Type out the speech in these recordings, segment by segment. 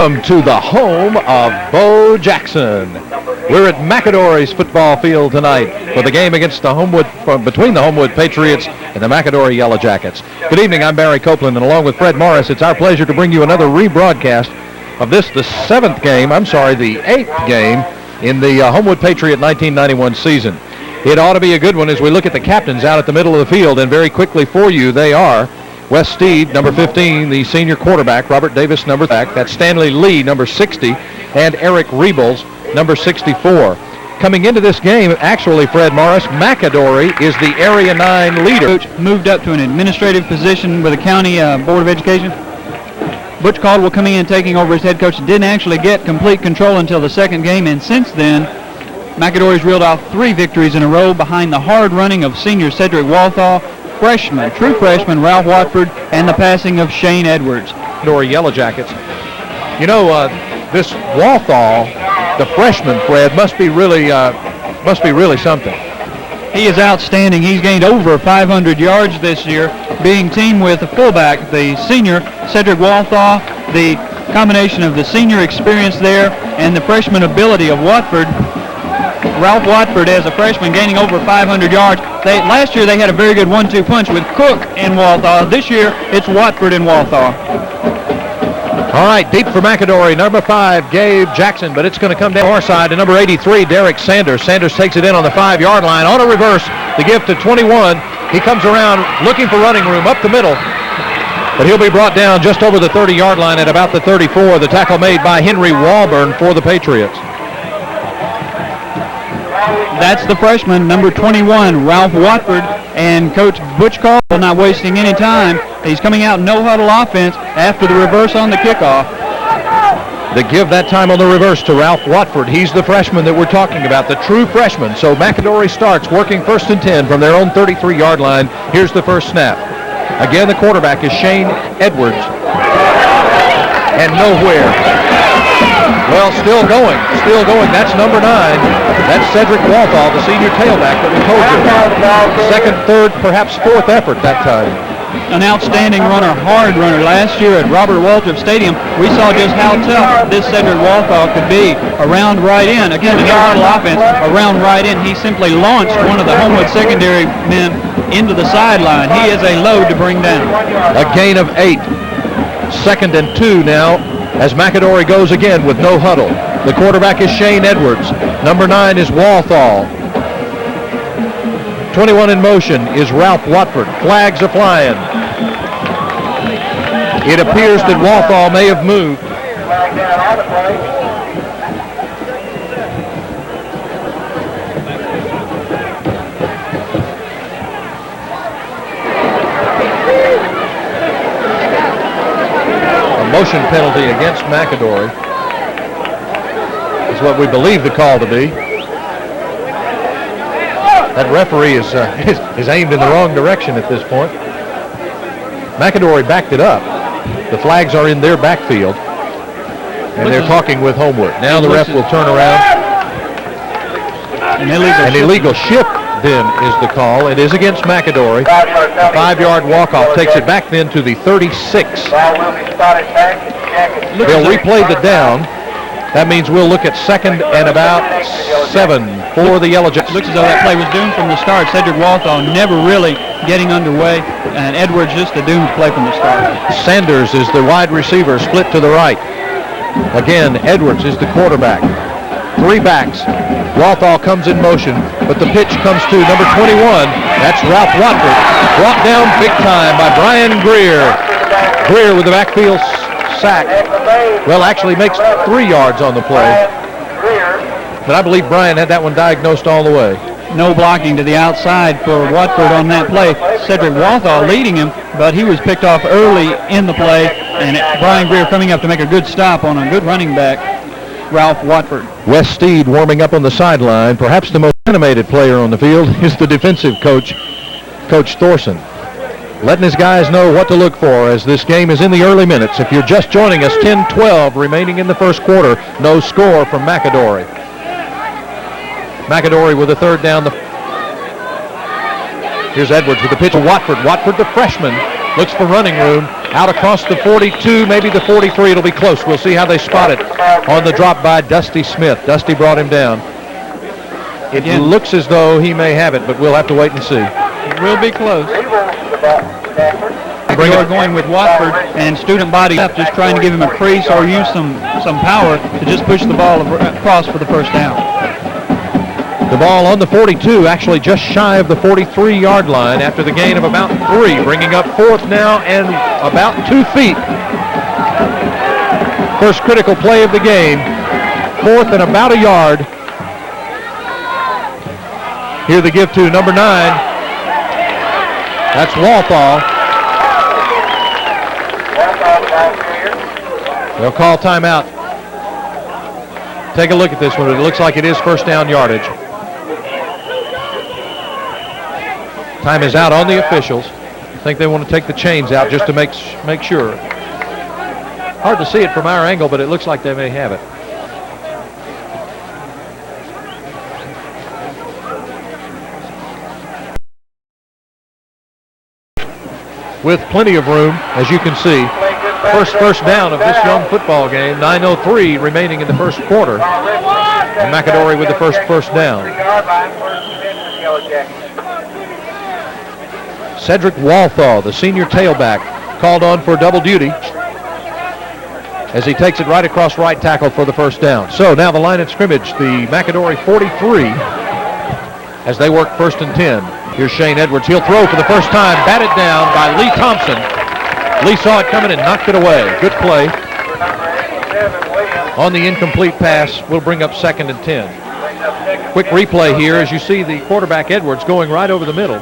Welcome to the home of Bo Jackson. We're at McAdory's football field tonight for the game against the between the Homewood Patriots and the McAdory Yellow Jackets. Good evening, I'm Barry Copeland, and along with Fred Morris, it's our pleasure to bring you another rebroadcast of the 8th game in the Homewood Patriot 1991 season. It ought to be a good one as we look at the captains out at the middle of the field, and very quickly for you, they are Wes Steed, number 15, the senior quarterback. Robert Davis, number 3. That's Stanley Lee, number 60, and Eric Rebels, number 64. Coming into this game, actually, Fred Morris, McAdory is the Area 9 leader. Coach moved up to an administrative position with the County Board of Education. Butch Caldwell coming in, taking over as head coach. Didn't actually get complete control until the second game, and since then, McAdory's reeled off 3 victories in a row behind the hard running of senior Cedric Walthall, true freshman Ralph Watford, and the passing of Shane Edwards. McAdory Yellow Jackets. You know, this Walthall, the freshman, Fred, must be really something. He is outstanding. He's gained over 500 yards this year, being teamed with the fullback, the senior Cedric Walthall. The combination of the senior experience there and the freshman ability of Watford. Ralph Watford, as a freshman, gaining over 500 yards. Last year they had a very good 1-2 punch with Cook and Walthall. This year it's Watford and Walthall. All right, deep for McAdory, number 5, Gabe Jackson, but it's going to come down our side to number 83, Derek Sanders. Sanders takes it in on the 5-yard line. On a reverse, the give to 21. He comes around looking for running room up the middle, but he'll be brought down just over the 30-yard line at about the 34. The tackle made by Henry Walburn for the Patriots. That's the freshman, number 21, Ralph Watford, and Coach Butch Caldwell not wasting any time. He's coming out no-huddle offense after the reverse on the kickoff. The give that time on the reverse to Ralph Watford. He's the freshman that we're talking about, the true freshman. So McAdory starts working 1st and 10 from their own 33-yard line. Here's the first snap. Again, the quarterback is Shane Edwards. And nowhere. Well, still going. That's number 9. That's Cedric Walthall, the senior tailback that we told you about. Second, third, perhaps 4th effort that time. An outstanding runner, hard runner. Last year at Robert Waltrip Stadium, we saw just how tough this Cedric Walthall could be around right in. Again, the no-huddle offense, around right in. He simply launched one of the Homewood secondary men into the sideline. He is a load to bring down. A gain of 8. 2nd and 2 now, as McAdory goes again with no huddle. The quarterback is Shane Edwards. Number 9 is Walthall. 21 in motion is Ralph Watford. Flags are flying. It appears that Walthall may have moved. Motion penalty against McAdory is what we believe the call to be. That referee is aimed in the wrong direction at this point. McAdory backed it up. The flags are in their backfield, and they're talking with Homewood. Now the ref will turn around. An illegal shift then is the call. It is against McAdory. A 5-yard walk-off takes it back then to the 36. They'll replay the down. That means we'll look at 2nd and about 7 for the Yellow Jackets. Looks as though that play was doomed from the start. Cedric Walthall never really getting underway, and Edwards just a doomed play from the start. Sanders is the wide receiver, split to the right. Again, Edwards is the quarterback. 3 backs. Walthall comes in motion, but the pitch comes to number 21. That's Ralph Watford. Brought down big time by Brian Greer. Greer with the backfield sack. Well, actually makes 3 yards on the play. But I believe Brian had that one diagnosed all the way. No blocking to the outside for Watford on that play. Cedric Walthall leading him, but he was picked off early in the play, and Brian Greer coming up to make a good stop on a good running back, Ralph Watford. Wes Steed warming up on the sideline. Perhaps the most animated player on the field is the defensive coach, Coach Thorson, letting his guys know what to look for as this game is in the early minutes. If you're just joining us, 10-12 remaining in the first quarter. No score from McAdory. McAdory with a 3rd down. Here's Edwards with the pitch to Watford. Watford, the freshman, looks for running room. Out across the 42, maybe the 43. It'll be close. We'll see how they spot it on the drop by Dusty Smith. Dusty brought him down. It looks as though he may have it, but we'll have to wait and see. It will be close. McAdory going with Watford, and student body left just trying to give him a crease or use some power to just push the ball across for the first down. The ball on the 42, actually just shy of the 43-yard line after the gain of about 3, bringing up 4th now and about 2 feet. First critical play of the game, 4th and about a yard. Here the give to number 9. That's Walthall. They'll call timeout. Take a look at this one. It looks like it is first down yardage. Time is out on the officials. I think they want to take the chains out just to make sure. Hard to see it from our angle, but it looks like they may have it. With plenty of room, as you can see. First down of this young football game. 9:03 remaining in the first quarter. And McAdory with the first down. Cedric Walthall, the senior tailback, called on for double duty as he takes it right across right tackle for the first down. So now the line of scrimmage, the McAdory 43, as they work 1st and 10. Here's Shane Edwards. He'll throw for the first time. Batted down by Lee Thompson. Lee saw it coming and knocked it away. Good play. On the incomplete pass, we'll bring up 2nd and 10. Quick replay here as you see the quarterback Edwards going right over the middle.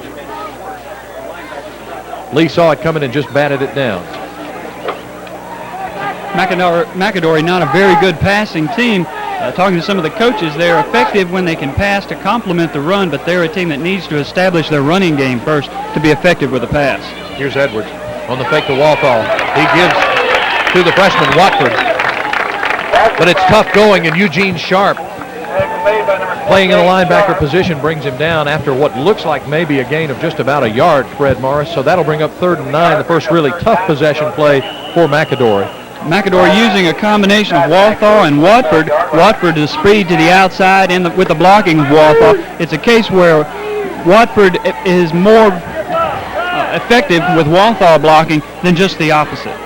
Lee saw it coming and just batted it down. McAdory not a very good passing team. Talking to some of the coaches, they're effective when they can pass to complement the run, but they're a team that needs to establish their running game first to be effective with the pass. Here's Edwards on the fake to Walthall. He gives to the freshman Watford. But it's tough going, and Eugene Sharp, playing in a linebacker position, brings him down after what looks like maybe a gain of just about a yard, Fred Morris. So that'll bring up 3rd and 9, the first really tough possession play for McAdory. McAdory using a combination of Walthall and Watford. Watford is speed to the outside and with the blocking of Walthall. It's a case where Watford is more effective with Walthall blocking than just the opposite.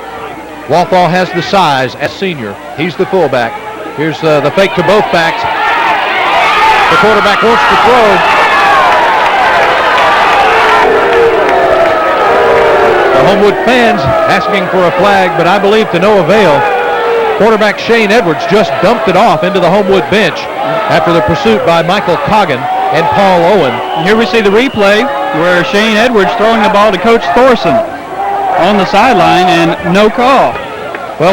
Walthall has the size as senior. He's the fullback. Here's the fake to both backs. The quarterback wants to throw. The Homewood fans asking for a flag, but I believe to no avail. Quarterback Shane Edwards just dumped it off into the Homewood bench after the pursuit by Michael Coggin and Paul Owen. And here we see the replay where Shane Edwards throwing the ball to Coach Thorson on the sideline and no call. Well,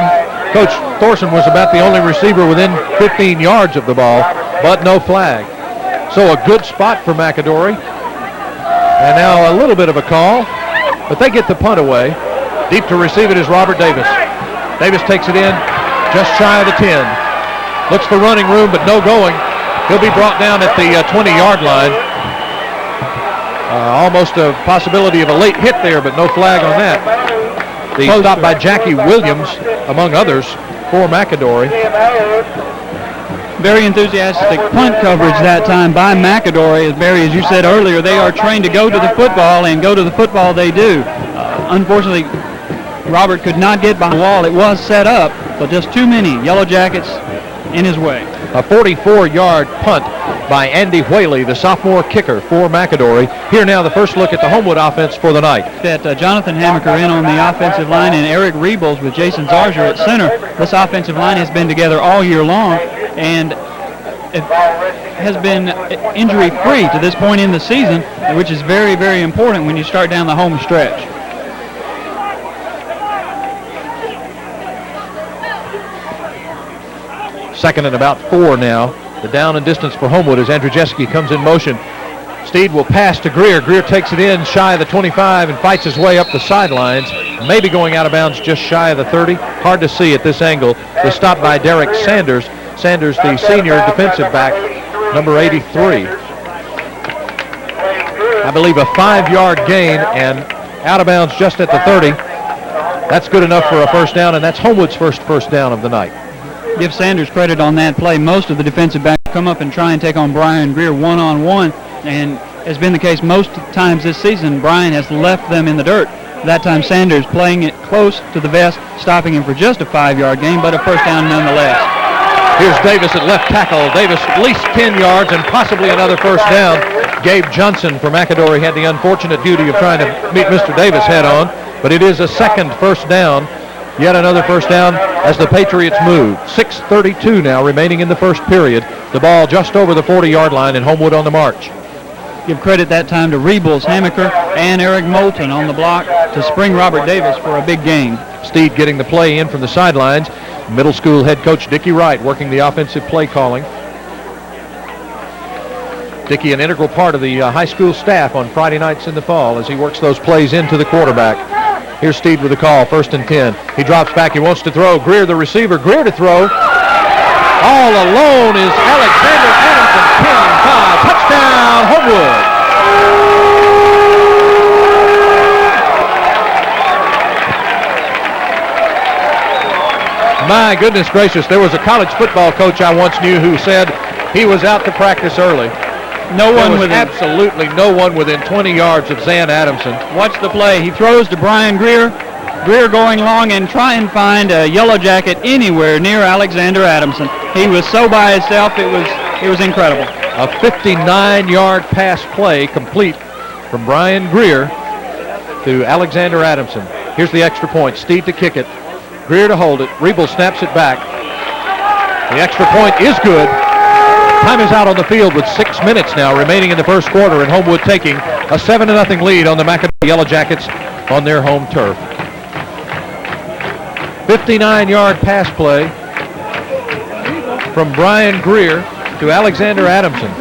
Coach Thorson was about the only receiver within 15 yards of the ball, but no flag. So a good spot for McAdory. And now a little bit of a call, but they get the punt away. Deep to receive it is Robert Davis. Davis takes it in just shy of the 10. Looks for running room, but no going. He'll be brought down at the 20-yard line. Almost a possibility of a late hit there, but no flag on that. The stop by Jackie Williams, among others, for McAdory. Very enthusiastic punt coverage that time by McAdory. Barry, as you said earlier, they are trained to go to the football, and go to the football they do. Unfortunately, Robert could not get by the wall. It was set up, but just too many Yellow Jackets in his way. A 44-yard punt by Andy Whaley, the sophomore kicker for McAdory. Here now the first look at the Homewood offense for the night. That Jonathan Hammaker in on the offensive line and Eric Rebels with Jason Zarger at center. This offensive line has been together all year long and it has been injury-free to this point in the season, which is very, very important when you start down the home stretch. Second and about 4 now. The down and distance for Homewood as Andrzejewski comes in motion. Steed will pass to Greer. Greer takes it in shy of the 25 and fights his way up the sidelines. Maybe going out of bounds just shy of the 30. Hard to see at this angle. The stop by Derek Sanders. Sanders, the senior defensive back, number 83. I believe a 5-yard gain and out of bounds just at the 30. That's good enough for a first down, and that's Homewood's first down of the night. Give Sanders credit on that play. Most of the defensive backs come up and try and take on Brian Greer one-on-one, and has been the case most times this season. Brian has left them in the dirt. That time Sanders playing it close to the vest, stopping him for just a 5-yard gain, but a first down nonetheless. Here's Davis at left tackle. Davis at least 10 yards and possibly another first down. Gabe Johnson from McAdory had the unfortunate duty of trying to meet Mr. Davis head on, but it is a second first down. Yet another first down as the Patriots move. 6:32 now remaining in the first period. The ball just over the 40-yard line and Homewood on the march. Give credit that time to Rebels, Hamaker, and Eric Moulton on the block to spring Robert Davis for a big gain. Steed getting the play in from the sidelines. Middle school head coach Dickie Wright working the offensive play calling. Dickie, an integral part of the high school staff on Friday nights in the fall as he works those plays into the quarterback. Here's Steed with the call, 1st and 10. He drops back, he wants to throw. Greer, the receiver, Greer to throw. All alone is Alexander Adamson, 10-5. Touchdown, Homewood. My goodness gracious, there was a college football coach I once knew who said he was out to practice early. Absolutely no one within 20 yards of Zan Adamson. Watch the play. He throws to Brian Greer. Greer going long and try and find a yellow jacket anywhere near Alexander Adamson. He was so by himself, it was incredible. A 59-yard pass play complete from Brian Greer to Alexander Adamson. Here's the extra point. Steed to kick it. Greer to hold it. Rebel snaps it back. The extra point is good. Time is out on the field with 6 minutes now remaining in the first quarter, and Homewood taking a 7-0 lead on the McAdory Yellow Jackets on their home turf. 59-yard pass play from Brian Greer to Alexander Adamson.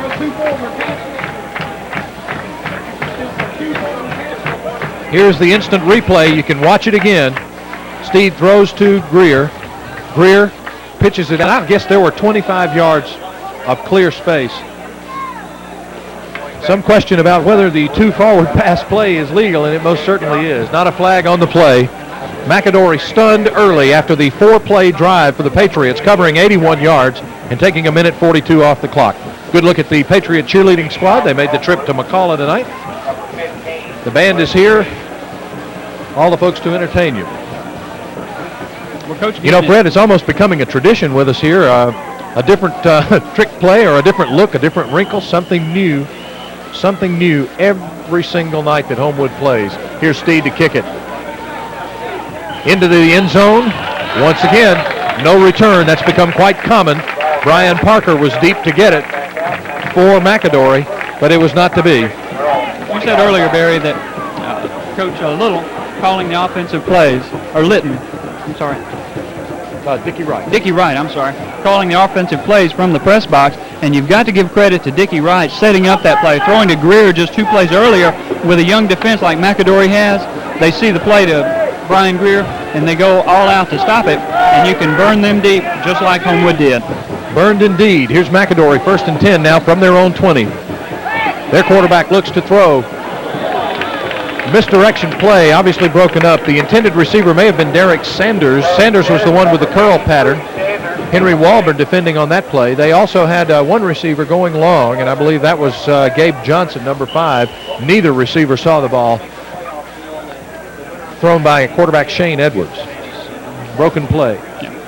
Here's the instant replay. You can watch it again. Steed throws to Greer. Greer pitches it out. I guess there were 25 yards of clear space. Some question about whether the two-forward pass play is legal, and it most certainly is. Not a flag on the play. McAdory stunned early after the 4-play drive for the Patriots, covering 81 yards and taking 1:42 off the clock. Good look at the Patriot cheerleading squad. They made the trip to McCalla tonight. The band is here. All the folks to entertain you. Well, Coach, you know, Fred, it's almost becoming a tradition with us here. A different trick play or a different look, a different wrinkle, something new every single night that Homewood plays. Here's Steed to kick it. Into the end zone. Once again, no return. That's become quite common. Brian Parker was deep to get it for McAdory, but it was not to be. You said earlier, Barry, that Coach Little calling the offensive plays, or Litton, I'm sorry. Dickie Wright. Dickie Wright, I'm sorry. Calling the offensive plays from the press box, and you've got to give credit to Dickie Wright setting up that play, throwing to Greer just 2 plays earlier with a young defense like McAdory has. They see the play to Brian Greer, and they go all out to stop it, and you can burn them deep just like Homewood did. Burned indeed. Here's McAdory, 1st and 10 now from their own 20. Their quarterback looks to throw. Misdirection play, obviously broken up. The intended receiver may have been Derek Sanders. Sanders was the one with the curl pattern. Henry Walburn defending on that play. They also had one receiver going long, and I believe that was Gabe Johnson, number 5. Neither receiver saw the ball. Thrown by quarterback Shane Edwards. Broken play.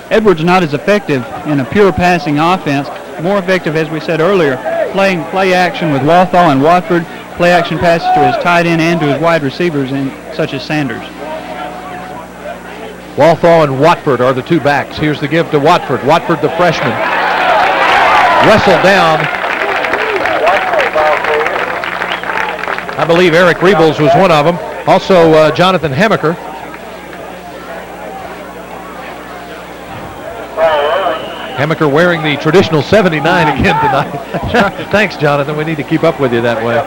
Edwards not as effective in a pure passing offense. More effective, as we said earlier, playing play action with Walthall and Watford. Play action passes to his tight end and to his wide receivers, such as Sanders. Walthall and Watford are the 2 backs. Here's the give to Watford. Watford, the freshman. Wrestled down. I believe Eric Rebels was one of them. Also, Jonathan Hamaker. Hamaker wearing the traditional 79 again tonight. Thanks, Jonathan. We need to keep up with you that way.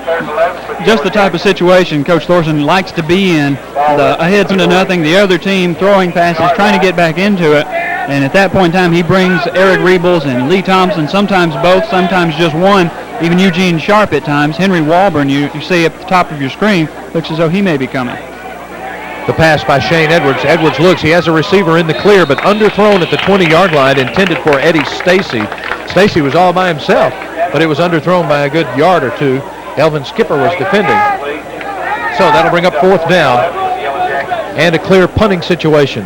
Just the type of situation Coach Thorson likes to be in. The ahead 2-0, the other team throwing passes, trying to get back into it. And at that point in time, he brings Eric Rebels and Lee Thompson, sometimes both, sometimes just one, even Eugene Sharp at times. Henry Walburn, you see at the top of your screen, looks as though he may be coming. The pass by Shane Edwards. Edwards looks. He has a receiver in the clear, but underthrown at the 20-yard line, intended for Eddie Stacy. Stacy was all by himself, but it was underthrown by a good yard or two. Elvin Skipper was defending. So that'll bring up 4th down and a clear punting situation.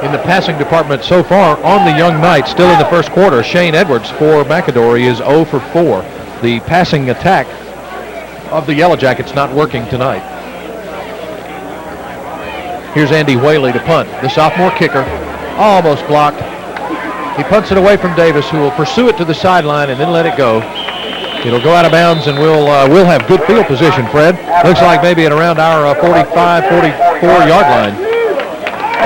In the passing department so far on the Young Knights, still in the first quarter, Shane Edwards for McAdory is 0 for 4. The passing attack of the Yellow Jackets not working tonight. Here's Andy Whaley to punt. The sophomore kicker, almost blocked. He punts it away from Davis, who will pursue it to the sideline and then let it go. It'll go out of bounds, and we'll have good field position, Fred. Looks like maybe at around our 45, 44-yard line.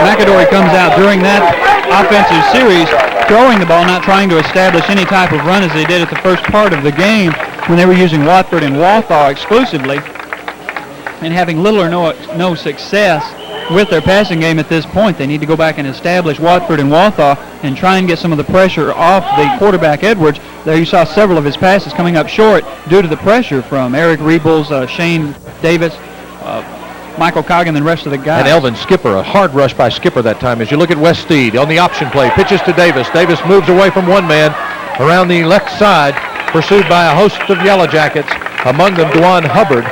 McAdory comes out during that offensive series, throwing the ball, not trying to establish any type of run as they did at the first part of the game when they were using Watford and Walthaw exclusively, and having little or no success with their passing game at this point. They need to go back and establish Watford and Walthaw and try and get some of the pressure off the quarterback Edwards. There you saw several of his passes coming up short due to the pressure from Eric Rebels, Shane Davis, Michael Coggin, and the rest of the guys. And Elvin Skipper, a hard rush by Skipper that time. As you look at West Steed on the option play, pitches to Davis. Davis moves away from one man around the left side, pursued by a host of Yellow Jackets, among them Dwan Hubbard.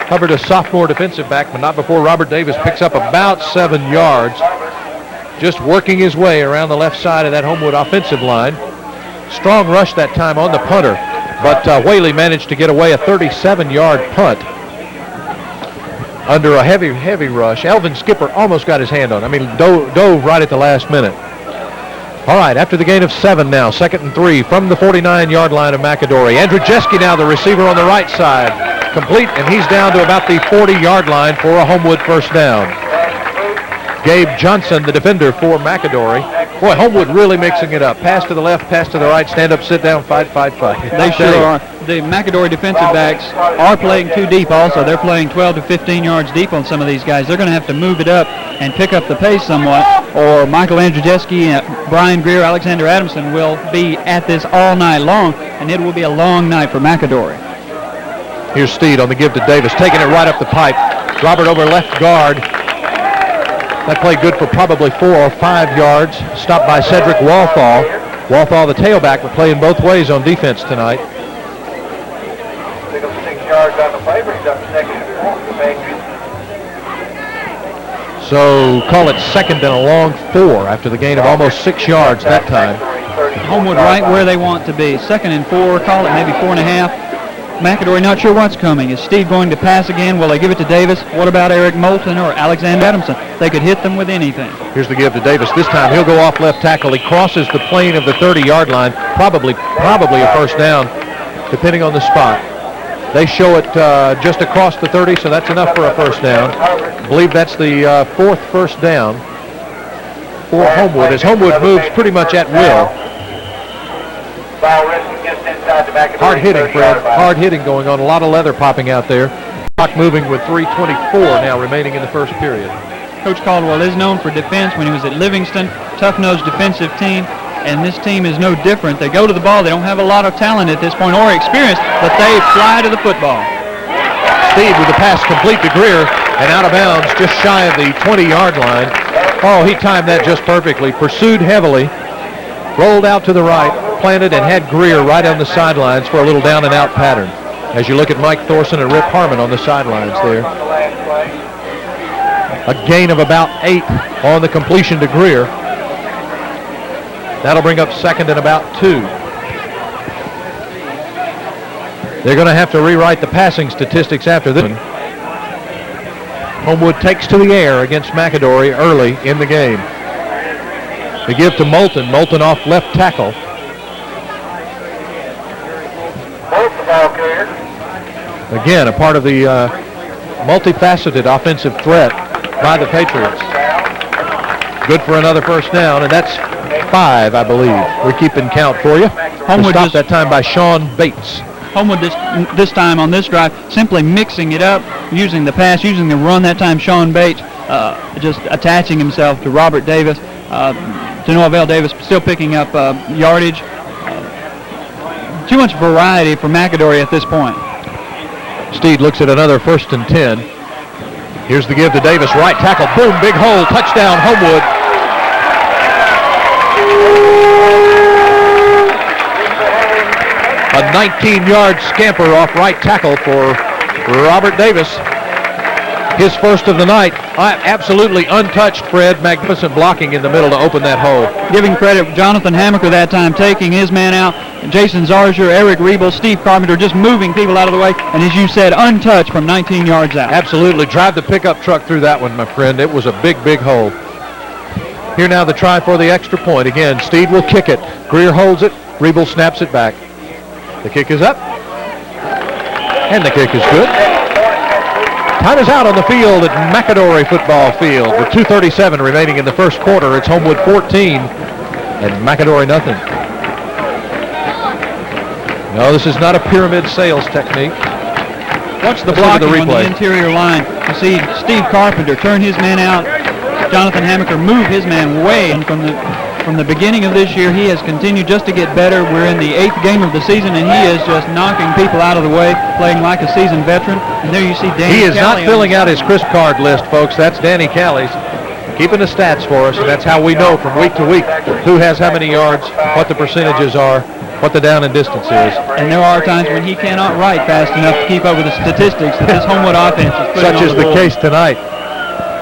Hubbard, a sophomore defensive back, but not before Robert Davis picks up about 7 yards, just working his way around the left side of that Homewood offensive line. Strong rush that time on the punter, but Whaley managed to get away a 37-yard punt under a heavy rush. Elvin Skipper almost got his hand on it. I mean, dove right at the last minute. All right, after the gain of 7 now, 2nd and 3 from the 49-yard line of McAdory. Andrew Jeske now the receiver on the right side. Complete, and he's down to about the 40-yard line for a Homewood first down. Gabe Johnson, the defender for McAdory. Boy, Homewood really mixing it up. Pass to the left, pass to the right, stand up, sit down, fight. They sure are. The McAdory defensive backs are playing too deep also. They're playing 12 to 15 yards deep on some of these guys. They're going to have to move it up and pick up the pace somewhat, or Michael Andrzejewski, Brian Greer, Alexander Adamson will be at this all night long, and it will be a long night for McAdory. Here's Steed on the give to Davis, taking it right up the pipe. Robert over left guard. That play good for probably 4 or 5 yards. Stopped by Cedric Walthall. Walthall, the tailback, but playing both ways on defense tonight. 6 yards on the play, brings up 2nd and 4. So call it 2nd and a long 4 after the gain of almost 6 yards that time. Homewood right where they want to be. 2nd and 4, call it maybe 4.5. McAdory not sure what's coming. Is Steve going to pass again? Will they give it to Davis? What about Eric Moulton or Alexander Adamson? They could hit them with anything. Here's the give to Davis. This time he'll go off left tackle. He crosses the plane of the 30-yard line. Probably a first down, depending on the spot. They show it just across the 30, so that's enough for a first down. I believe that's the 4th first down for Homewood, as Homewood moves pretty much at will. Hard hitting, Fred. Hard hitting going on. A lot of leather popping out there. Clock moving with 3:24 now remaining in the first period. Coach Caldwell is known for defense when he was at Livingston. Tough-nosed defensive team, and this team is no different. They go to the ball. They don't have a lot of talent at this point or experience, but they fly to the football. Steve with the pass complete to Greer and out of bounds just shy of the 20-yard line. Oh, he timed that just perfectly. Pursued heavily, rolled out to the right, planted, and had Greer right on the sidelines for a little down and out pattern. As you look at Mike Thorson and Rip Harmon on the sidelines there. A gain of about 8 on the completion to Greer. That'll bring up 2nd and about 2. They're going to have to rewrite the passing statistics after this one. Homewood takes to the air against McAdory early in the game. They give to Moulton. Moulton off left tackle. Again, a part of the multifaceted offensive threat by the Patriots. Good for another first down, and that's 5, I believe. We're keeping count for you. Homewood stopped that time by Sean Bates. Homewood this time on this drive, simply mixing it up, using the pass, using the run. That time Sean Bates just attaching himself to Robert Davis, to Noah Vale Davis, still picking up yardage. Too much variety for McAdory at this point. Steed looks at another 1st and 10. Here's the give to Davis. Right tackle. Boom. Big hole. Touchdown, Homewood. A 19-yard scamper off right tackle for Robert Davis. His first of the night. Absolutely untouched, Fred. Magnificent blocking in the middle to open that hole. Giving credit, Jonathan Hammaker that time taking his man out. Jason Zarger, Eric Riebel, Steve Carpenter just moving people out of the way. And as you said, untouched from 19 yards out. Absolutely. Drive the pickup truck through that one, my friend. It was a big, big hole. Here now the try for the extra point. Again, Steed will kick it. Greer holds it. Riebel snaps it back. The kick is up. And the kick is good. Time is out on the field at McAdory football field with 2:37 remaining in the first quarter. It's Homewood 14 and McAdory nothing. No, this is not a pyramid sales technique. Watch the blocking on the interior line. You see Steve Carpenter turn his man out. Jonathan Hammaker move his man way in from the beginning of this year. He has continued just to get better. We're in the 8th game of the season, and he is just knocking people out of the way, playing like a seasoned veteran. And there you see Danny He is Calley not filling out his crisp card list, folks. That's Danny Calley's keeping the stats for us, and that's how we know from week to week who has how many yards, what the percentages are, what the down and distance is. And there are times when he cannot write fast enough to keep up with the statistics that this Homewood offense is putting Such on is the case tonight.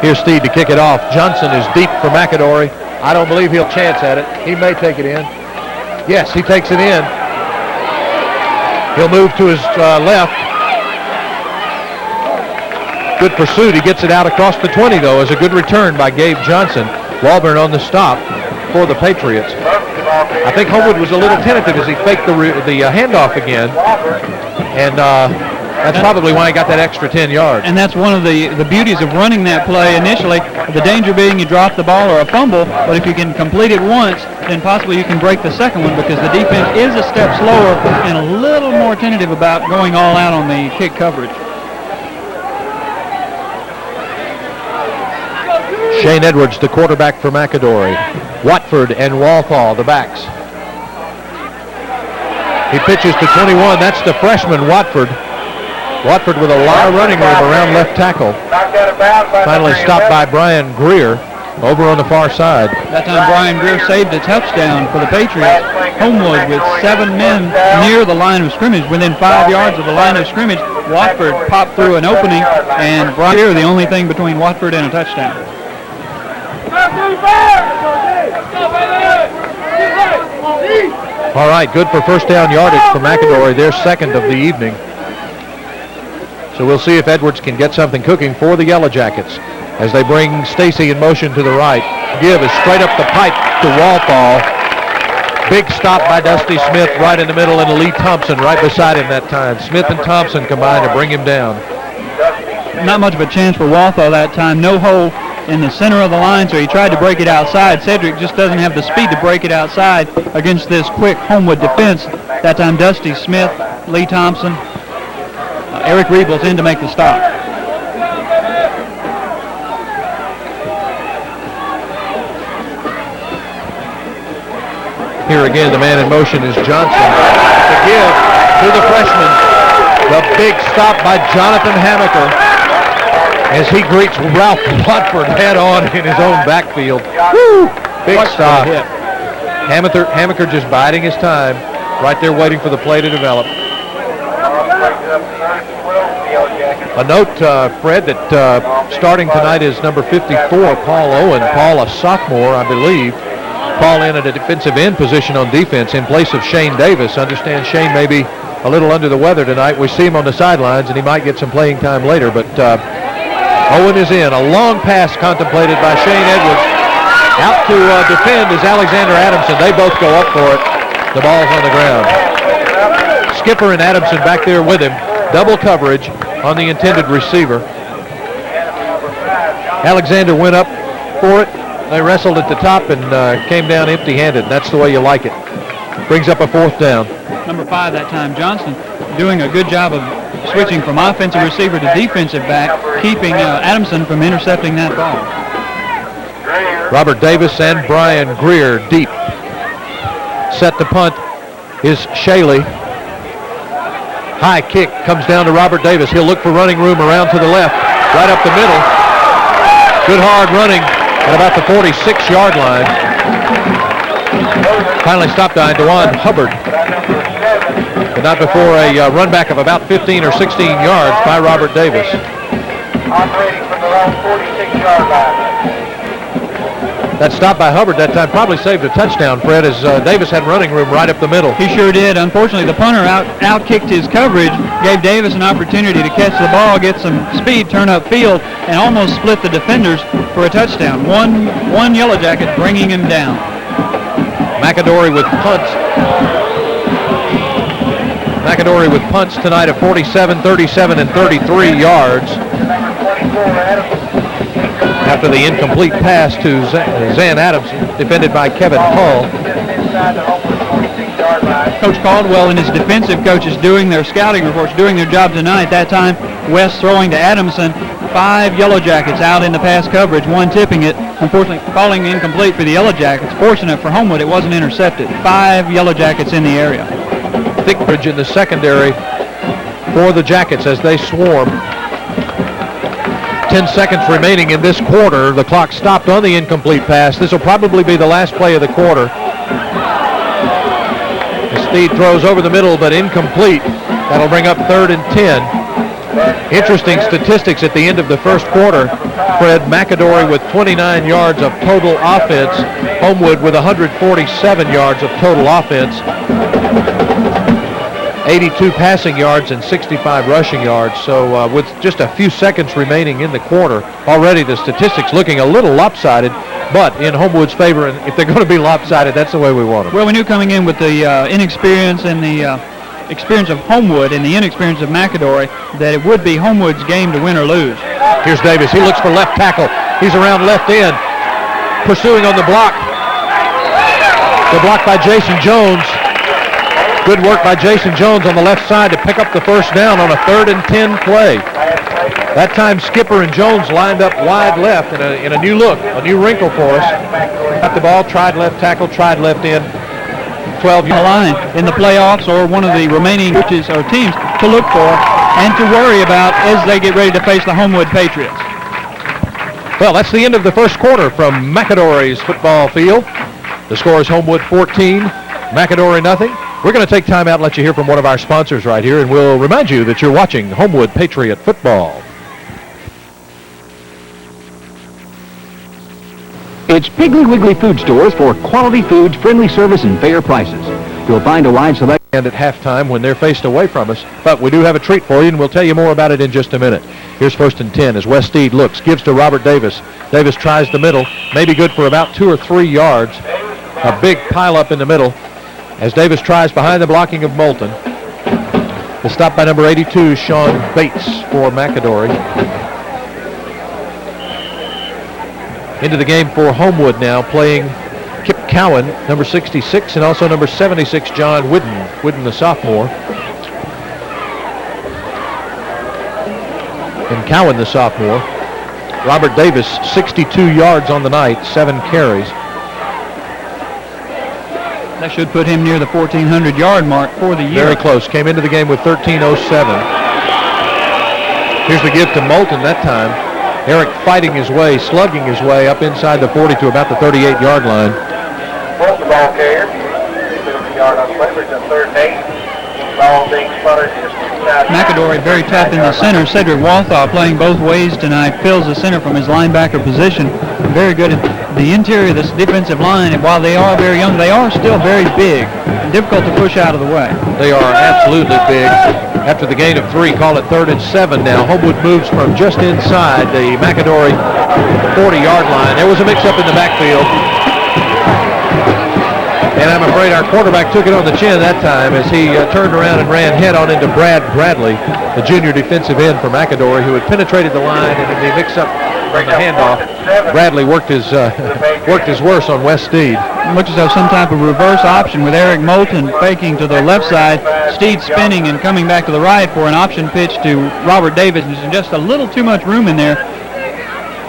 Here's Steed to kick it off. Johnson is deep for McAdory. I don't believe he'll chance at it. He may take it in. Yes, he takes it in. He'll move to his left. Good pursuit. He gets it out across the 20, though, as a good return by Gabe Johnson. Walburn on the stop for the Patriots. I think Homewood was a little tentative as he faked the handoff again. And that's probably why he got that extra 10 yards. And that's one of the beauties of running that play initially. The danger being you drop the ball or a fumble, but if you can complete it once, then possibly you can break the second one because the defense is a step slower and a little more tentative about going all out on the kick coverage. Shane Edwards, the quarterback for McAdory. Watford and Walthall, the backs. He pitches to 21. That's the freshman, Watford. Watford with a lot of running room around left tackle. Finally stopped by Brian Greer over on the far side. That time Brian Greer saved a touchdown for the Patriots. Homewood with 7 men near the line of scrimmage, within 5 yards of the line of scrimmage. Watford popped through an opening, and Brian Greer the only thing between Watford and a touchdown. All right, good for first down yardage for McAdory. Their second of the evening. So we'll see if Edwards can get something cooking for the Yellow Jackets as they bring Stacy in motion to the right. Give is straight up the pipe to Walthall. Big stop by Dusty Smith right in the middle, and Lee Thompson right beside him that time. Smith and Thompson combined to bring him down. Not much of a chance for Walthall that time. No hole in the center of the line, so he tried to break it outside. Cedric just doesn't have the speed to break it outside against this quick Homewood defense. That time Dusty Smith, Lee Thompson, Eric Riebel's in to make the stop. Here again, the man in motion is Johnson. To give to the freshman. The big stop by Jonathan Hammaker as he greets Ralph Watford head on in his own backfield. Woo! Big stop. Hammaker just biding his time, right there waiting for the play to develop. A note, Fred, that starting tonight is number 54, Paul Owen. Paul, a sophomore, I believe. Paul in at a defensive end position on defense in place of Shane Davis. Understand Shane may be a little under the weather tonight. We see him on the sidelines, and he might get some playing time later, but Owen is in. A long pass contemplated by Shane Edwards. Out to defend is Alexander Adamson. They both go up for it. The ball's on the ground. Skipper and Adamson back there with him. Double coverage on the intended receiver. Alexander went up for it. They wrestled at the top and came down empty-handed. That's the way you like it. Brings up a fourth down. Number 5 that time, Johnson, doing a good job of switching from offensive receiver to defensive back, keeping Adamson from intercepting that ball. Robert Davis and Brian Greer deep. Set to punt is Shaley. High kick comes down to Robert Davis. He'll look for running room around to the left, right up the middle. Good hard running at about the 46-yard line. Finally stopped by DeJuan Hubbard, but not before a run back of about 15 or 16 yards by Robert Davis. Operating from around 46-yard line. That stop by Hubbard that time probably saved a touchdown, Fred, as Davis had running room right up the middle. He sure did. Unfortunately, the punter out-kicked his coverage, gave Davis an opportunity to catch the ball, get some speed, turn up field, and almost split the defenders for a touchdown. One Yellow Jacket bringing him down. McAdory with punts. McAdory with punts tonight of 47, 37, and 33 yards. After the incomplete pass to Zan Adams, defended by Kevin Hull. Coach Caldwell and his defensive coaches doing their scouting reports, doing their job tonight. That time, West throwing to Adamson. 5 Yellow Jackets out in the pass coverage, one tipping it. Unfortunately, falling incomplete for the Yellow Jackets. Fortunate for Homewood, it wasn't intercepted. 5 Yellow Jackets in the area. Thickbridge in the secondary for the Jackets as they swarm. 10 seconds remaining in this quarter. The clock stopped on the incomplete pass. This will probably be the last play of the quarter. Steed throws over the middle, but incomplete. That'll bring up 3rd and 10. Interesting statistics at the end of the first quarter. Fred, McAdory with 29 yards of total offense. Homewood with 147 yards of total offense. 82 passing yards and 65 rushing yards. So with just a few seconds remaining in the quarter, already the statistics looking a little lopsided, but in Homewood's favor. And if they're going to be lopsided, that's the way we want them. Well, we knew coming in with the inexperience and the experience of Homewood and the inexperience of McAdory that it would be Homewood's game to win or lose. Here's Davis. He looks for left tackle. He's around left end. Pursuing on the block. The block by Jason Jones. Good work by Jason Jones on the left side to pick up the first down on a 3rd and 10 play. That time Skipper and Jones lined up wide left in a new look, a new wrinkle for us. Got the ball, tried left tackle, tried left end. 12-yard line in the playoffs or one of the remaining coaches or teams to look for and to worry about as they get ready to face the Homewood Patriots. Well, that's the end of the first quarter from McAdory's football field. The score is Homewood 14, McAdory nothing. We're going to take time out and let you hear from one of our sponsors right here, and we'll remind you that you're watching Homewood Patriot football. It's Piggly Wiggly Food Stores for quality foods, friendly service, and fair prices. You'll find a wide selection. And at halftime when they're faced away from us, but we do have a treat for you, and we'll tell you more about it in just a minute. Here's 1st and 10 as West Steed looks, gives to Robert Davis. Davis tries the middle, maybe good for about 2 or 3 yards. A big pile up in the middle as Davis tries behind the blocking of Moulton. The stop by number 82, Sean Bates for McAdory. Into the game for Homewood now, playing Kip Cowan, number 66, and also number 76, John Whidden. Whidden, the sophomore. And Cowan, the sophomore. Robert Davis, 62 yards on the night, 7 carries. That should put him near the 1,400-yard mark for the year. Very close. Came into the game with 13:07. Here's the give to Moulton that time. Eric fighting his way, slugging his way up inside the 40 to about the 38-yard line. The ball carrier. 50-yard on play, 3rd and 8. Ball being spotted just inside. McAdory very tough in the center. Cedric Walthaw playing both ways tonight. Fills the center from his linebacker position. Very good at the interior of this defensive line. And while they are very young, they are still very big. Difficult to push out of the way. They are absolutely big. After the gain of 3, call it 3rd and 7 now. Homewood moves from just inside the McAdory 40-yard line. There was a mix-up in the backfield. And I'm afraid our quarterback took it on the chin that time as he turned around and ran head-on into Brad Bradley, the junior defensive end for McAdory, who had penetrated the line, and in the mix-up on the handoff, Bradley worked his worst on West Steed. Looks as though some type of reverse option with Eric Moulton faking to the left side, Steed spinning and coming back to the right for an option pitch to Robert Davis. There's just a little too much room in there,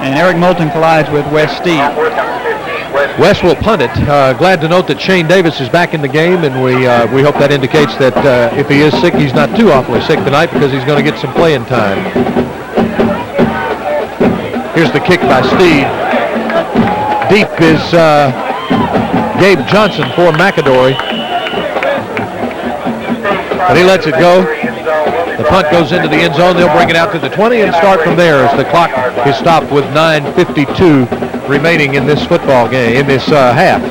and Eric Moulton collides with West Steed. Wes will punt it. Glad to note that Shane Davis is back in the game, and we hope that indicates that if he is sick, he's not too awfully sick tonight because he's going to get some playing time. Here's the kick by Steve. Deep is Gabe Johnson for McAdory. But he lets it go. The punt goes into the end zone. They'll bring it out to the 20 and start from there as the clock is stopped with 9:52 remaining in this football game, in this half.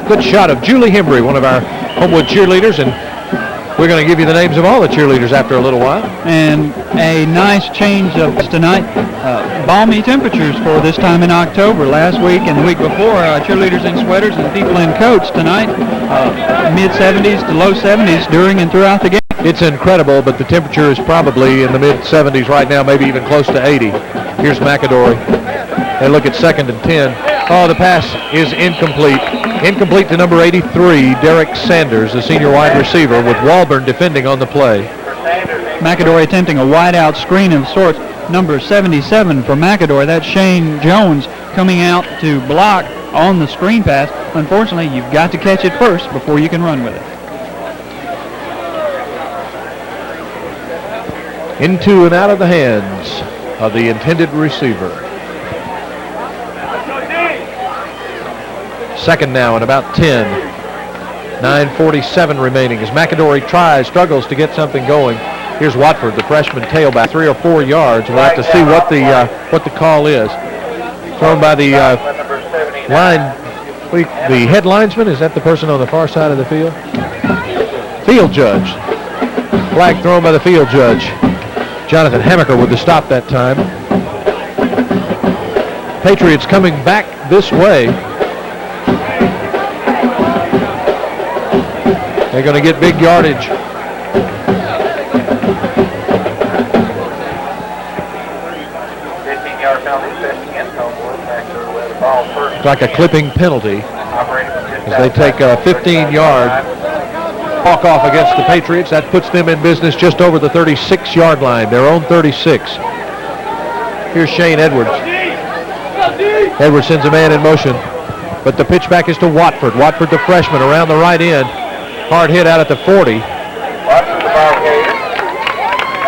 Good shot of Julie Hembry, one of our Homewood cheerleaders, and we're going to give you the names of all the cheerleaders after a little while. And a nice change of tonight. Balmy temperatures for this time in October. Last week and the week before, cheerleaders in sweaters and people in coats. Tonight, mid-70s to low 70s during and throughout the game. It's incredible, but the temperature is probably in the mid-70s right now, maybe even close to 80. Here's McAdory. They look at 2nd and 10. Oh, the pass is incomplete. Incomplete to number 83, Derek Sanders, the senior wide receiver, with Walburn defending on the play. McAdory attempting a wide-out screen of sorts. Number 77 for McAdory. That's Shane Jones coming out to block on the screen pass. Unfortunately, you've got to catch it first before you can run with it. Into and out of the hands of the intended receiver. 2nd now and about 10. 9:47 remaining as McAdory struggles to get something going. Here's Watford, the freshman tailback, 3 or 4 yards. We'll have to see what the call is. Thrown by the the head linesman. Is that the person on the far side of the field? Field judge. Flag thrown by the field judge. Jonathan Hammaker with the stop that time. Patriots coming back this way. They're going to get big yardage. It's like a clipping penalty as they take a 15-yard walk off against the Patriots. That puts them in business just over the 36-yard line, their own 36. Here's Shane Edwards. Edwards sends a man in motion, but the pitch back is to Watford. Watford, the freshman, around the right end. Hard hit out at the 40.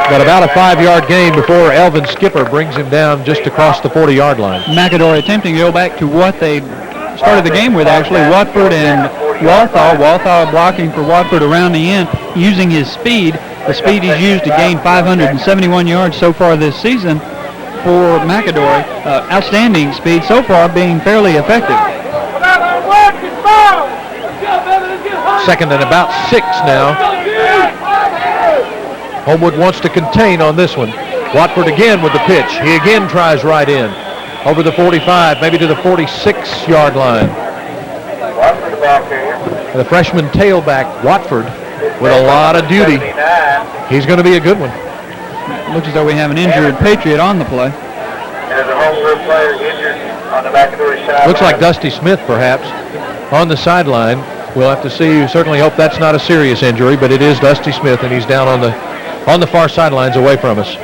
Got about a 5-yard gain before Elvin Skipper brings him down just across the 40-yard line. McAdory attempting to go back to what they started the game with, actually, Watford and Walthaw. Walthaw blocking for Watford around the end, using his speed. The speed he's used to gain 571 yards so far this season for McAdory. Outstanding speed so far, being fairly effective. 2nd and about 6 now. Homewood wants to contain on this one. Watford again with the pitch. He again tries right in. Over the 45, maybe to the 46-yard line. And the freshman tailback, Watford, with a lot of duty. He's going to be a good one. Looks as though we have an injured Patriot on the play. There's a Homewood player injured on the McAdory side. Looks like Dusty Smith, perhaps, on the sideline. We'll have to see. Certainly hope that's not a serious injury, but it is Dusty Smith, and he's down on the far sidelines away from us.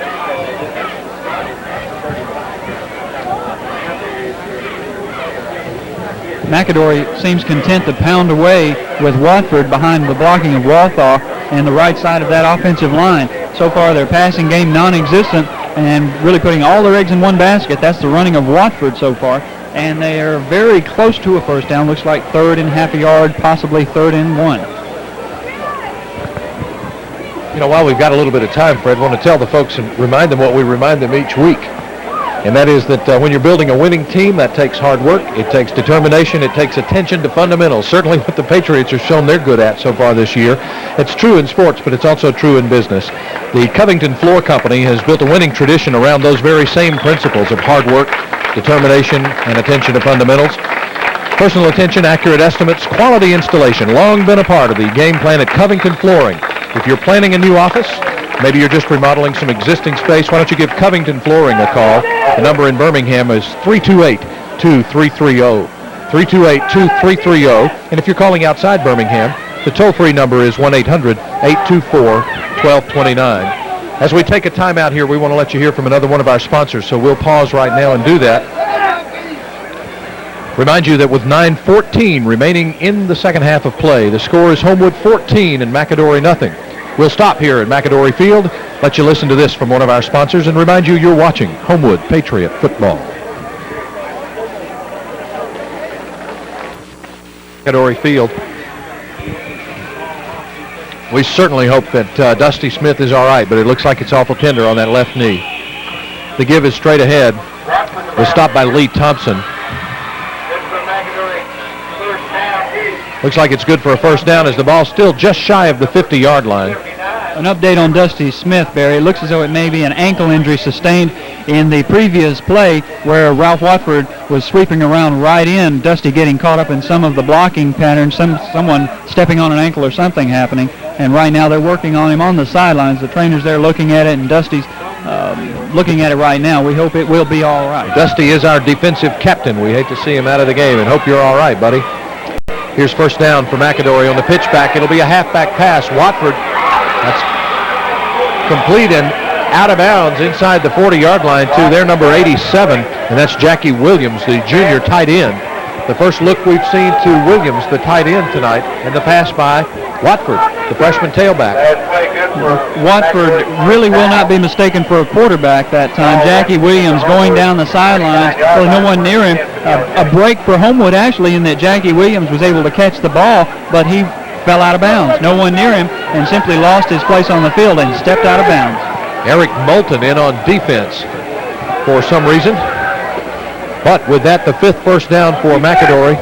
McAdory seems content to pound away with Watford behind the blocking of Walthaw and the right side of that offensive line. So far, their passing game non-existent and really putting all their eggs in one basket. That's the running of Watford so far. And they are very close to a first down. Looks like 3rd and half a yard, possibly 3rd and 1. You know, while we've got a little bit of time, Fred, I want to tell the folks and remind them what we remind them each week. And that is that when you're building a winning team, that takes hard work, it takes determination, it takes attention to fundamentals. Certainly what the Patriots have shown they're good at so far this year. It's true in sports, but it's also true in business. The Covington Floor Company has built a winning tradition around those very same principles of hard work, determination, and attention to fundamentals. Personal attention, accurate estimates, quality installation, long been a part of the game plan at Covington Flooring. If you're planning a new office, maybe you're just remodeling some existing space, why don't you give Covington Flooring a call? The number in Birmingham is 328-2330. 328-2330. And if you're calling outside Birmingham, the toll-free number is 1-800-824-1229. As we take a timeout here, we want to let you hear from another one of our sponsors, so we'll pause right now and do that. Remind you that with 9:14 remaining in the second half of play, the score is Homewood 14 and McAdory nothing. We'll stop here at McAdory Field, let you listen to this from one of our sponsors, and remind you you're watching Homewood Patriot Football. McAdory Field. We certainly hope that Dusty Smith is all right, but it looks like it's awful tender on that left knee. The give is straight ahead. Was stopped by Lee Thompson. Looks like it's good for a first down as the ball's still just shy of the 50-yard line. An update on Dusty Smith, Barry. It looks as though it may be an ankle injury sustained in the previous play where Ralph Watford was sweeping around right in. Dusty getting caught up in some of the blocking patterns, someone stepping on an ankle or something happening. And right now they're working on him on the sidelines. The trainer's there looking at it, and Dusty's looking at it right now. We hope it will be all right. Dusty is our defensive captain. We hate to see him out of the game and hope you're all right, buddy. Here's first down for McAdory on the pitch back. It'll be a halfback pass. Watford, that's complete and out of bounds inside the 40-yard line to their number 87, and that's Jackie Williams, the junior tight end. The first look we've seen to Williams, the tight end tonight, and the pass by Watford, the freshman tailback. Watford really will not be mistaken for a quarterback that time. Jackie Williams going down the sidelines, really no one near him. A break for Homewood actually in that Jackie Williams was able to catch the ball, but he fell out of bounds. No one near him and simply lost his place on the field and stepped out of bounds. Eric Moulton in on defense for some reason. But with that, the fifth first down for McAdory.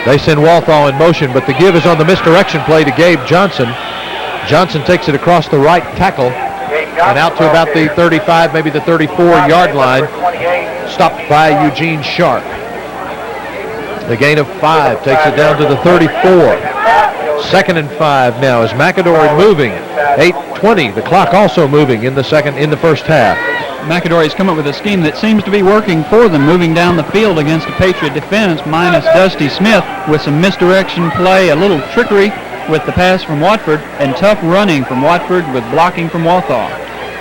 They send Walthall in motion, but the give is on the misdirection play to Gabe Johnson. Johnson takes it across the right tackle and out to about the 35, maybe the 34-yard line, stopped by Eugene Sharp. The gain of 5 takes it down to the 34. Second and 5 now as McAdory moving. 8:20, the clock also moving in the first half. McAdory's come up with a scheme that seems to be working for them, moving down the field against the Patriot defense, minus Dusty Smith with some misdirection play, a little trickery with the pass from Watford, and tough running from Watford with blocking from Walthall.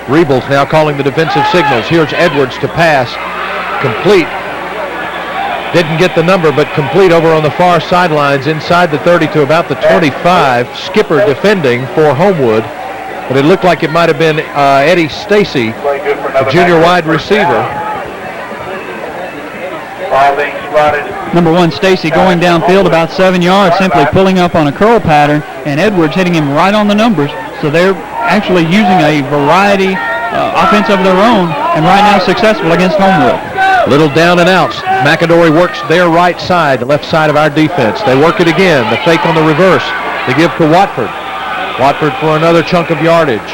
Rebels now calling the defensive signals. Here's Edwards to pass. Complete. Didn't get the number, but complete over on the far sidelines inside the 30 to about the 25. Skipper defending for Homewood, but it looked like it might have been Eddie Stacy, the junior wide receiver. Number 1, Stacy going downfield about 7 yards, simply pulling up on a curl pattern, and Edwards hitting him right on the numbers. So they're actually using a variety offense of their own, and right now successful against Homewood. Little down and outs. McAdory works their right side, the left side of our defense. They work it again. The fake on the reverse. They give to Watford. Watford for another chunk of yardage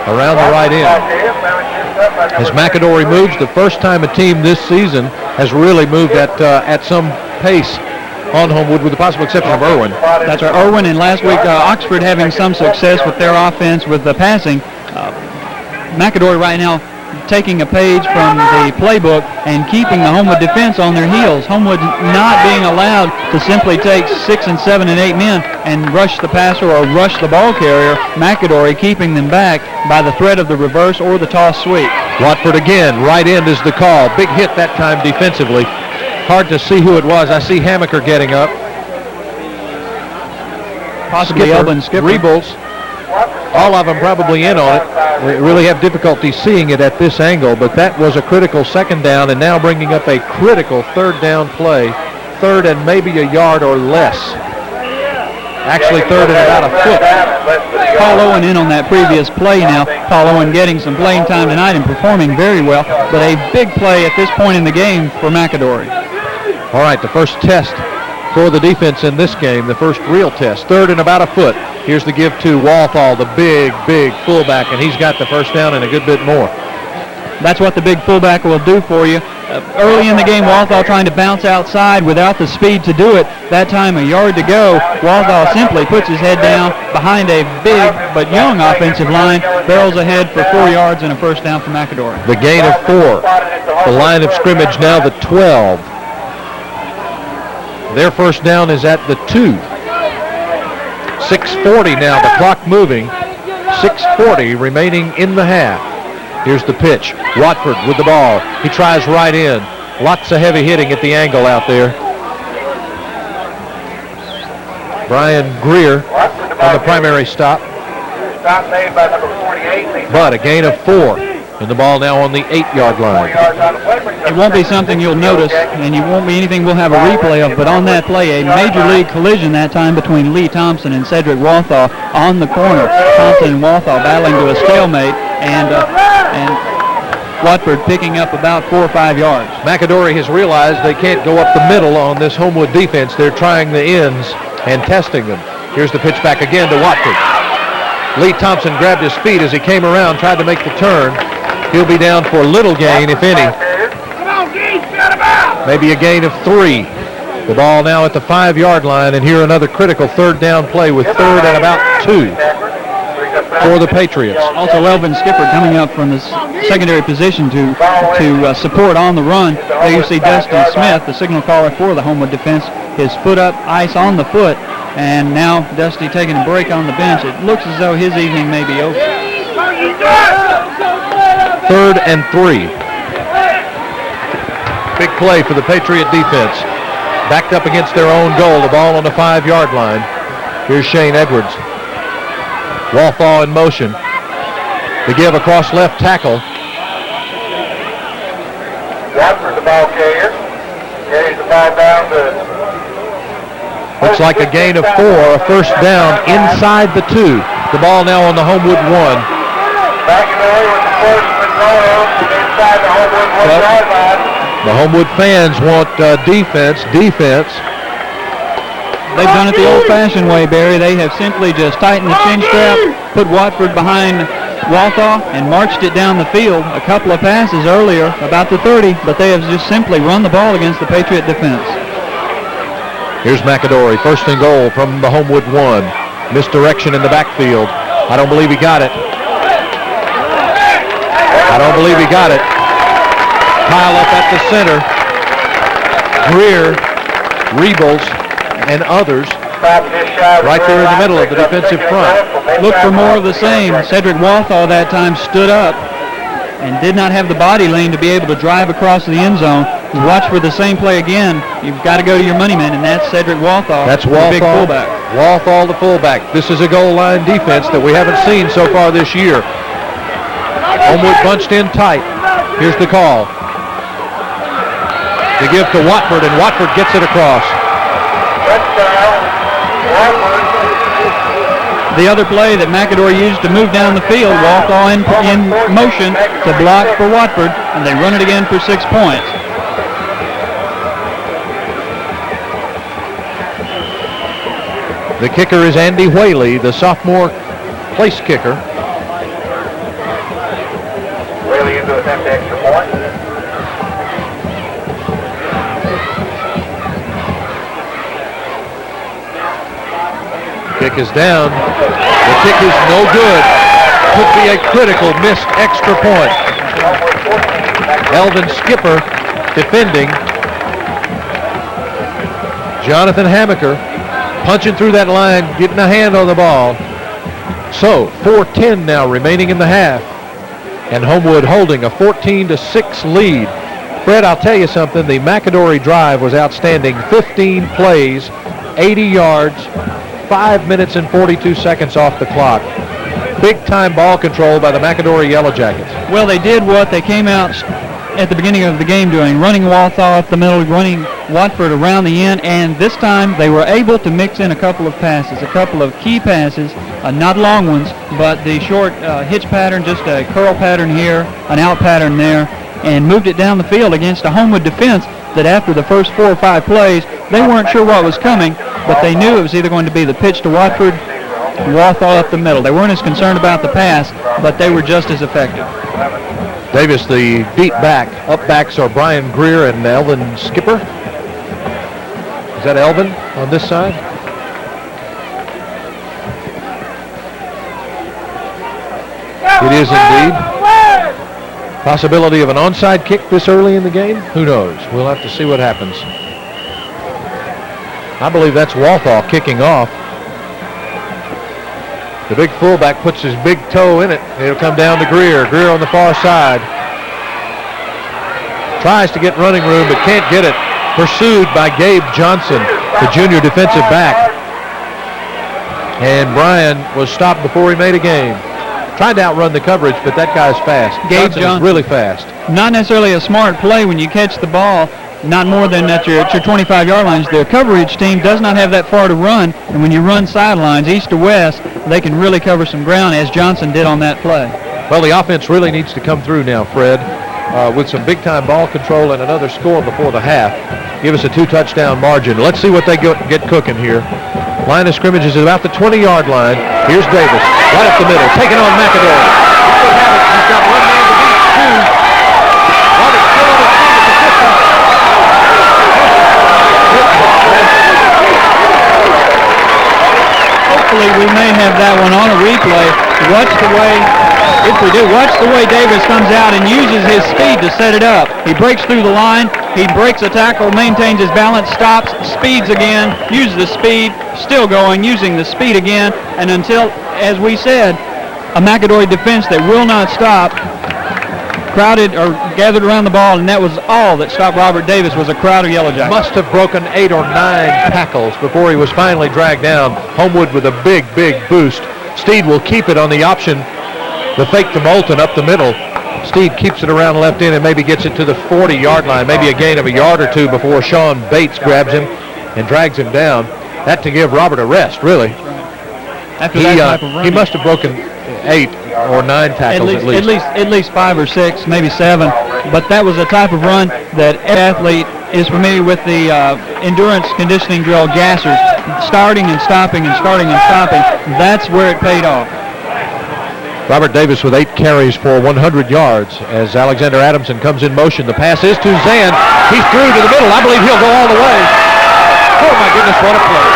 around the right end. As McAdory moves, the first time a team this season has really moved at some pace on Homewood, with the possible exception of Irwin. That's right, Irwin, and last week Oxford having some success with their offense with the passing. McAdory right now taking a page from the playbook and keeping the Homewood defense on their heels. Homewood not being allowed to simply take 6 and 7 and 8 men and rush the passer or rush the ball carrier. McAdory keeping them back by the threat of the reverse or the toss sweep. Watford again, right end is the call. Big hit that time defensively. Hard to see who it was. I see Hammaker getting up. Possibly Elvin Skipper. Rebels. All of them probably in on it. We really have difficulty seeing it at this angle, but that was a critical second down, and now bringing up a critical third down play. Third and maybe a yard or less. Actually third and about a foot. Paul Owen in on that previous play now. Paul Owen getting some playing time tonight and performing very well, but a big play at this point in the game for McAdory. All right, the first test for the defense in this game, the first real test. Third and about a foot. Here's the give to Walthall, the big fullback, and he's got the first down and a good bit more. That's what the big fullback will do for you. Early in the game, Walthall trying to bounce outside without the speed to do it. That time, a yard to go. Walthall simply puts his head down behind a big but young offensive line, barrels ahead for 4 yards and a first down for McAdory. The gain of 4. The line of scrimmage now the 12. Their first down is at the 2. 6:40 now, the clock moving. 6:40 remaining in the half. Here's the pitch. Watford with the ball. He tries right in. Lots of heavy hitting at the angle out there. Brian Greer on the primary stop. Stop made by number 48. But a gain of 4. And the ball now on the 8-yard 4 line. yards on the play. It won't be something you'll notice, and you won't be anything we'll have a replay of, but on that play, a major league collision that time between Lee Thompson and Cedric Walthaw on the corner. Thompson and Walthaw battling to a stalemate, and Watford picking up about 4 or 5 yards. McAdory has realized they can't go up the middle on this Homewood defense. They're trying the ends and testing them. Here's the pitch back again to Watford. Lee Thompson grabbed his feet as he came around, tried to make the turn. He'll be down for little gain, if any. Maybe a gain of 3. The ball now at the 5-yard line, and here another critical third down play with third and about 2 for the Patriots. Also, Elvin Skipper coming up from the secondary position to support on the run. There you see Dustin Smith, the signal caller for the Homewood defense, his foot up, ice on the foot, and now Dusty taking a break on the bench. It looks as though his evening may be over. Third and 3. Big play for the Patriot defense. Backed up against their own goal. The ball on the 5-yard line. Here's Shane Edwards. Walthaw in motion. The give across left tackle. Watford, the ball carrier. Carries the ball down to... Looks like a gain of 4, a first down inside the 2. The ball now on the Homewood 1. McAdory with the first and goal inside the Homewood 1-yard line. The Homewood fans want defense. They've done it the old-fashioned way, Barry. They have simply just tightened the chin strap, put Watford behind Walthaw, and marched it down the field. A couple of passes earlier, about the 30, but they have just simply run the ball against the Patriot defense. Here's McAdory, first and goal from the Homewood 1. Misdirection in the backfield. I don't believe he got it. Pile up at the center. Greer, Rebels, and others right there in the middle of the defensive front. Look for more of the same. Cedric Walthaw that time stood up and did not have the body lean to be able to drive across the end zone. You watch for the same play again. You've got to go to your money man, and that's Cedric Walthaw. That's the Walthaw, big fullback. Walthaw, the fullback. This is a goal line defense that we haven't seen so far this year. Homewood bunched in tight. Here's the call. The give to Watford, and Watford gets it across. The other play that McAdory used to move down the field, Walthaw in motion to block for Watford, and they run it again for 6 points. The kicker is Andy Whaley, the sophomore place kicker. Whaley into attempt extra point. Kick is down. The kick is no good. Could be a critical missed extra point. Elvin Skipper defending. Jonathan Hamaker punching through that line, getting a hand on the ball. So 4:10 now remaining in the half, and Homewood holding a 14-6 lead. Fred, I'll tell you something. The McAdory drive was outstanding. 15 plays, 80 yards, 5 minutes and 42 seconds off the clock. Big time ball control by the McAdory Yellow Jackets. Well, they did what they came out at the beginning of the game doing, running Walthaw up the middle, running Watford around the end, and this time they were able to mix in a couple of passes, a couple of key passes, not long ones, but the short hitch pattern, just a curl pattern here, an out pattern there, and moved it down the field against a Homewood defense that after the first 4 or 5 plays, they weren't sure what was coming, but they knew it was either going to be the pitch to Watford, Walthaw up the middle. They weren't as concerned about the pass, but they were just as effective. Davis, the deep back. Up backs are Brian Greer and Elvin Skipper. Is that Elvin on this side? It is indeed. Possibility of an onside kick this early in the game? Who knows? We'll have to see what happens. I believe that's Walthaw kicking off. The big fullback puts his big toe in it. It'll come down to Greer. Greer on the far side. Tries to get running room, but can't get it. Pursued by Gabe Johnson, the junior defensive back. And Brian was stopped before he made a game. Tried to outrun the coverage, but that guy's fast. Johnson is really fast. Not necessarily a smart play when you catch the ball, not more than at your 25-yard lines. The coverage team does not have that far to run, and when you run sidelines, east to west, they can really cover some ground, as Johnson did on that play. Well, the offense really needs to come through now, Fred, with some big-time ball control and another score before the half. Give us a 2-touchdown margin. Let's see what they get cooking here. Line of scrimmage is about the 20-yard line. Here's Davis, right up the middle, taking on McAdory. He's got one man to beat, two. Roberts still on his feet at the 50. Hopefully we may have that one on a replay. Watch the way Davis comes out and uses his speed to set it up. He breaks through the line, he breaks a tackle, maintains his balance, stops, speeds again, uses the speed, still going, using the speed again, and until, as we said, a McAdory defense that will not stop, crowded or gathered around the ball, and that was all that stopped Robert Davis was a crowd of Yellow Jackets. Must have broken 8 or 9 tackles before he was finally dragged down. Homewood with a big boost. Steed will keep it on the option, the fake to Moulton up the middle. Steed keeps it around left in and maybe gets it to the 40-yard line, maybe a gain of a yard or two before Sean Bates grabs him and drags him down. That to give Robert a rest, really. After that type of run, he must have broken 8 or 9 tackles at least. At least 5 or 6, maybe 7. But that was a type of run that every athlete is familiar with, the endurance conditioning drill, gassers, starting and stopping and starting and stopping. That's where it paid off. Robert Davis with 8 carries for 100 yards as Alexander Adamson comes in motion. The pass is to Zan. He's through to the middle. I believe he'll go all the way. Oh, my goodness, what a play.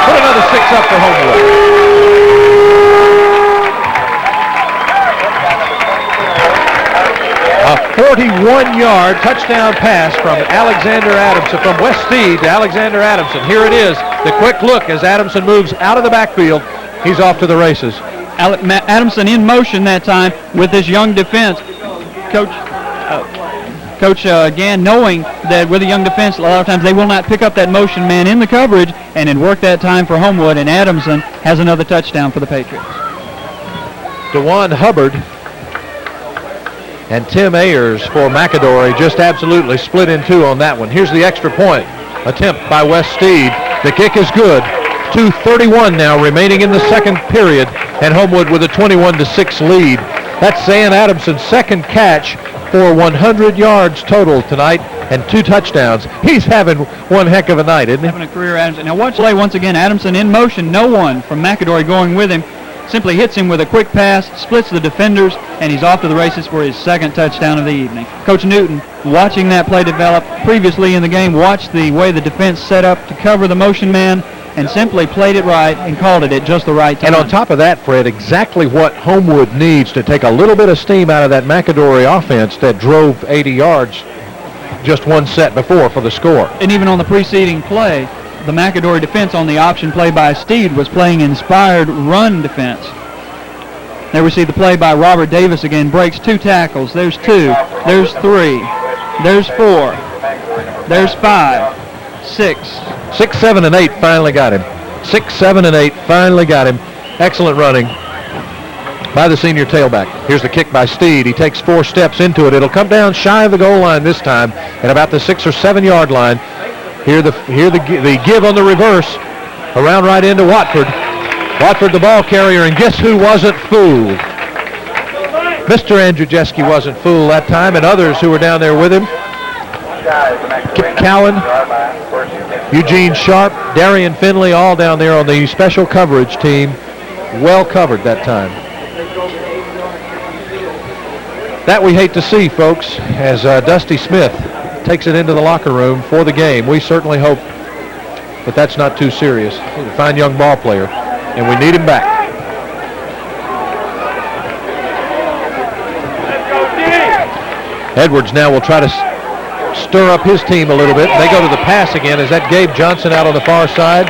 Put another 6 up for Homewood. A 41-yard touchdown pass from Alexander Adamson, from West Steed to Alexander Adamson. Here it is, the quick look as Adamson moves out of the backfield. He's off to the races. Adamson in motion that time with this young defense. Coach again, knowing that with a young defense, a lot of times they will not pick up that motion man in the coverage, and it worked that time for Homewood, and Adamson has another touchdown for the Patriots. DeJuan Hubbard and Tim Ayers for McAdory just absolutely split in two on that one. Here's the extra point attempt by West Steed. The kick is good. 2:31 now remaining in the second period, and Homewood with a 21-6 lead. That's Zan Adamson's second catch for 100 yards total tonight and 2 touchdowns. He's having one heck of a night, isn't he? Having a career, Adamson. Now watch play once again. Adamson in motion, no one from McAdory going with him. Simply hits him with a quick pass, splits the defenders, and he's off to the races for his second touchdown of the evening. Coach Newton, watching that play develop previously in the game, watched the way the defense set up to cover the motion man, and simply played it right and called it at just the right time. And on top of that, Fred, exactly what Homewood needs to take a little bit of steam out of that McAdory offense that drove 80 yards just one set before for the score. And even on the preceding play, the McAdory defense on the option play by Steed was playing inspired run defense. There we see the play by Robert Davis again, breaks 2 tackles. There's 2, there's 3, there's 4, there's 5, 6. 6, 7, and 8 finally got him. 6, 7, and 8 finally got him. Excellent running by the senior tailback. Here's the kick by Steed. He takes 4 steps into it. It'll come down shy of the goal line this time at about the 6 or 7 yard line. Here the give on the reverse around right into Watford. Watford the ball carrier, and guess who wasn't fooled? Mr. Andrzejewski wasn't fooled that time, and others who were down there with him. Kip Cowan, Eugene Sharp, Darian Finley, all down there on the special coverage team. Well covered that time. That we hate to see, folks, as Dusty Smith takes it into the locker room for the game. We certainly hope that that's not too serious. He's a fine young ball player, and we need him back. Edwards now will try to stir up his team a little bit. They go to the pass again. Is that Gabe Johnson out on the far side?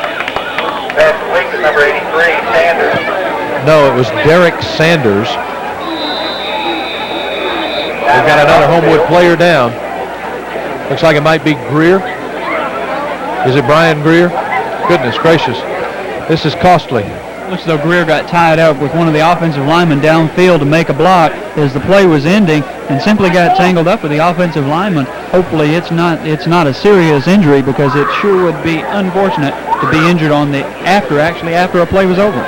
That's Lincoln, number 83, Sanders. No, it was Derek Sanders. We've got another Homewood player down. Looks like it might be Greer. Is it Brian Greer? Goodness gracious. This is costly. Looks as though Greer got tied up with one of the offensive linemen downfield to make a block as the play was ending, and simply got tangled up with the offensive lineman. Hopefully it's not a serious injury, because it sure would be unfortunate to be injured on the after a play was over.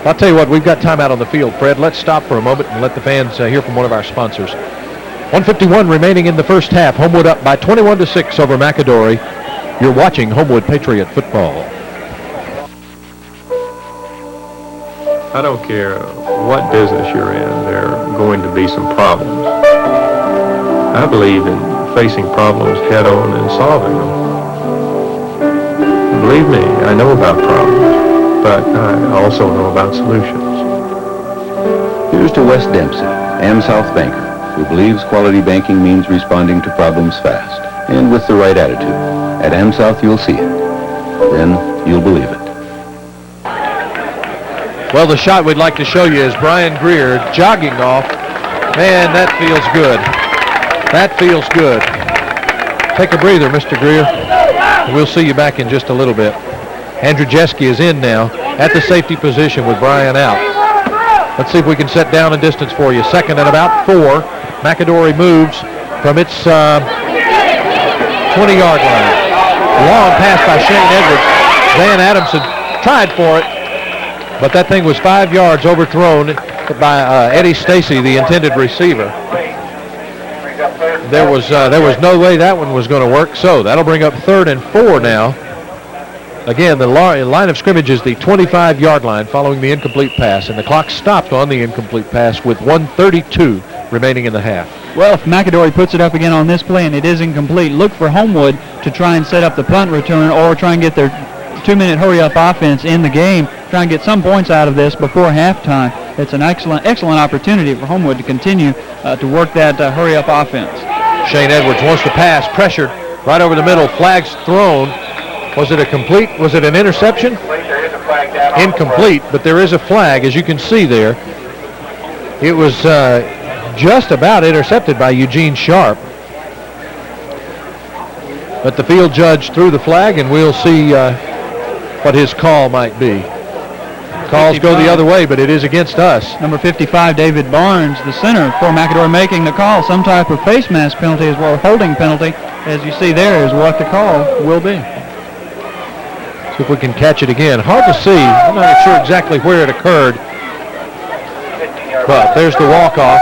I'll tell you what, we've got time out on the field, Fred. Let's stop for a moment and let the fans hear from one of our sponsors. 1:51 remaining in the first half. Homewood up by 21-6 over McAdory. You're watching Homewood Patriot football. I don't care what business you're in, there are going to be some problems. I believe in facing problems head on and solving them. Believe me, I know about problems, but I also know about solutions. Here's to Wes Dempsey, AmSouth banker, who believes quality banking means responding to problems fast and with the right attitude. At AmSouth, you'll see it. Then you'll believe it. Well, the shot we'd like to show you is Brian Greer jogging off. Man, that feels good. That feels good. Take a breather, Mr. Greer. We'll see you back in just a little bit. Andrew Jeske is in now at the safety position with Brian out. Let's see if we can set down a distance for you. Second and about 4. McAdory moves from its 20-yard line. Long pass by Shane Edwards. Van Adamson tried for it, but that thing was 5 yards overthrown by Eddie Stacy, the intended receiver. There was no way that one was going to work, so that'll bring up 3rd and 4 now. Again, the line of scrimmage is the 25-yard line following the incomplete pass, and the clock stopped on the incomplete pass with 1:32 remaining in the half. Well, if McAdory puts it up again on this play and it is incomplete, look for Homewood to try and set up the punt return or try and get their 2-minute hurry-up offense in the game, try and get some points out of this before halftime. It's an excellent opportunity for Homewood to continue to work that hurry-up offense. Shane Edwards wants to pass, pressured right over the middle, flags thrown. Was it an interception? Incomplete, but there is a flag, as you can see there. It was just about intercepted by Eugene Sharp. But the field judge threw the flag, and we'll see what his call might be. Calls go the other way, but it is against us. Number 55, David Barnes, the center for McAdory, making the call. Some type of face mask penalty as well, holding penalty, as you see there, is what the call will be. See if we can catch it again. Hard to see. I'm not sure exactly where it occurred. But there's the walk-off.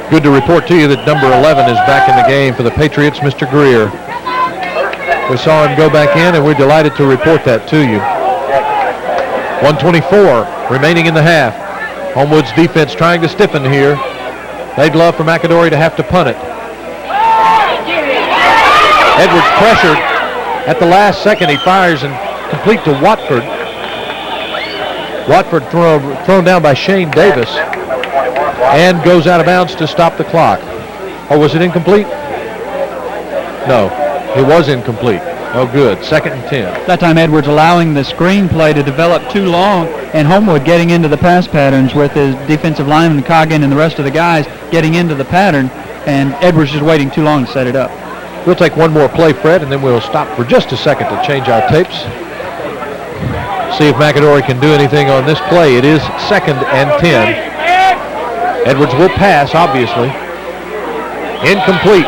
Good to report to you that number 11 is back in the game for the Patriots, Mr. Greer. We saw him go back in, and we're delighted to report that to you. 1:24 remaining in the half. Homewood's defense trying to stiffen here. They'd love for McAdory to have to punt it. Edwards pressured at the last second. He fires and complete to Watford. Watford thrown down by Shane Davis and goes out of bounds to stop the clock. Or was it incomplete? No, it was incomplete. Oh, good. 2nd and 10. That time Edwards allowing the screen play to develop too long, and Homewood getting into the pass patterns with his defensive lineman Coggin and the rest of the guys getting into the pattern, and Edwards just waiting too long to set it up. We'll take one more play, Fred, and then we'll stop for just a second to change our tapes. See if McAdory can do anything on this play. It is 2nd and 10. Edwards will pass, obviously. Incomplete.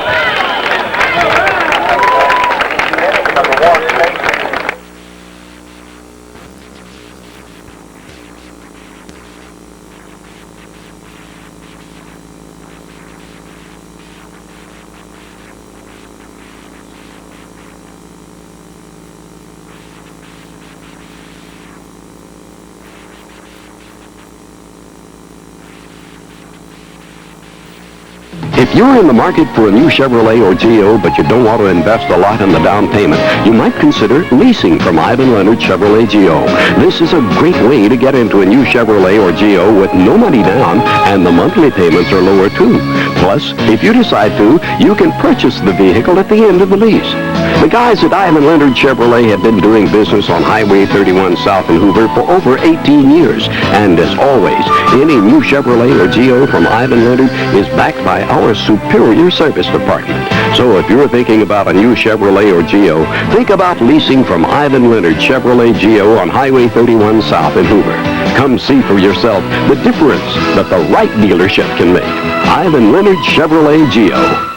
If you're in the market for a new Chevrolet or Geo, but you don't want to invest a lot in the down payment, you might consider leasing from Ivan Leonard Chevrolet Geo. This is a great way to get into a new Chevrolet or Geo with no money down, and the monthly payments are lower too. Plus, if you decide to, you can purchase the vehicle at the end of the lease. The guys at Ivan Leonard Chevrolet have been doing business on Highway 31 South in Hoover for over 18 years. And as always, any new Chevrolet or GO from Ivan Leonard is backed by our superior service department. So if you're thinking about a new Chevrolet or GO, think about leasing from Ivan Leonard Chevrolet GO on Highway 31 South in Hoover. Come see for yourself the difference that the right dealership can make. Ivan Leonard Chevrolet GO.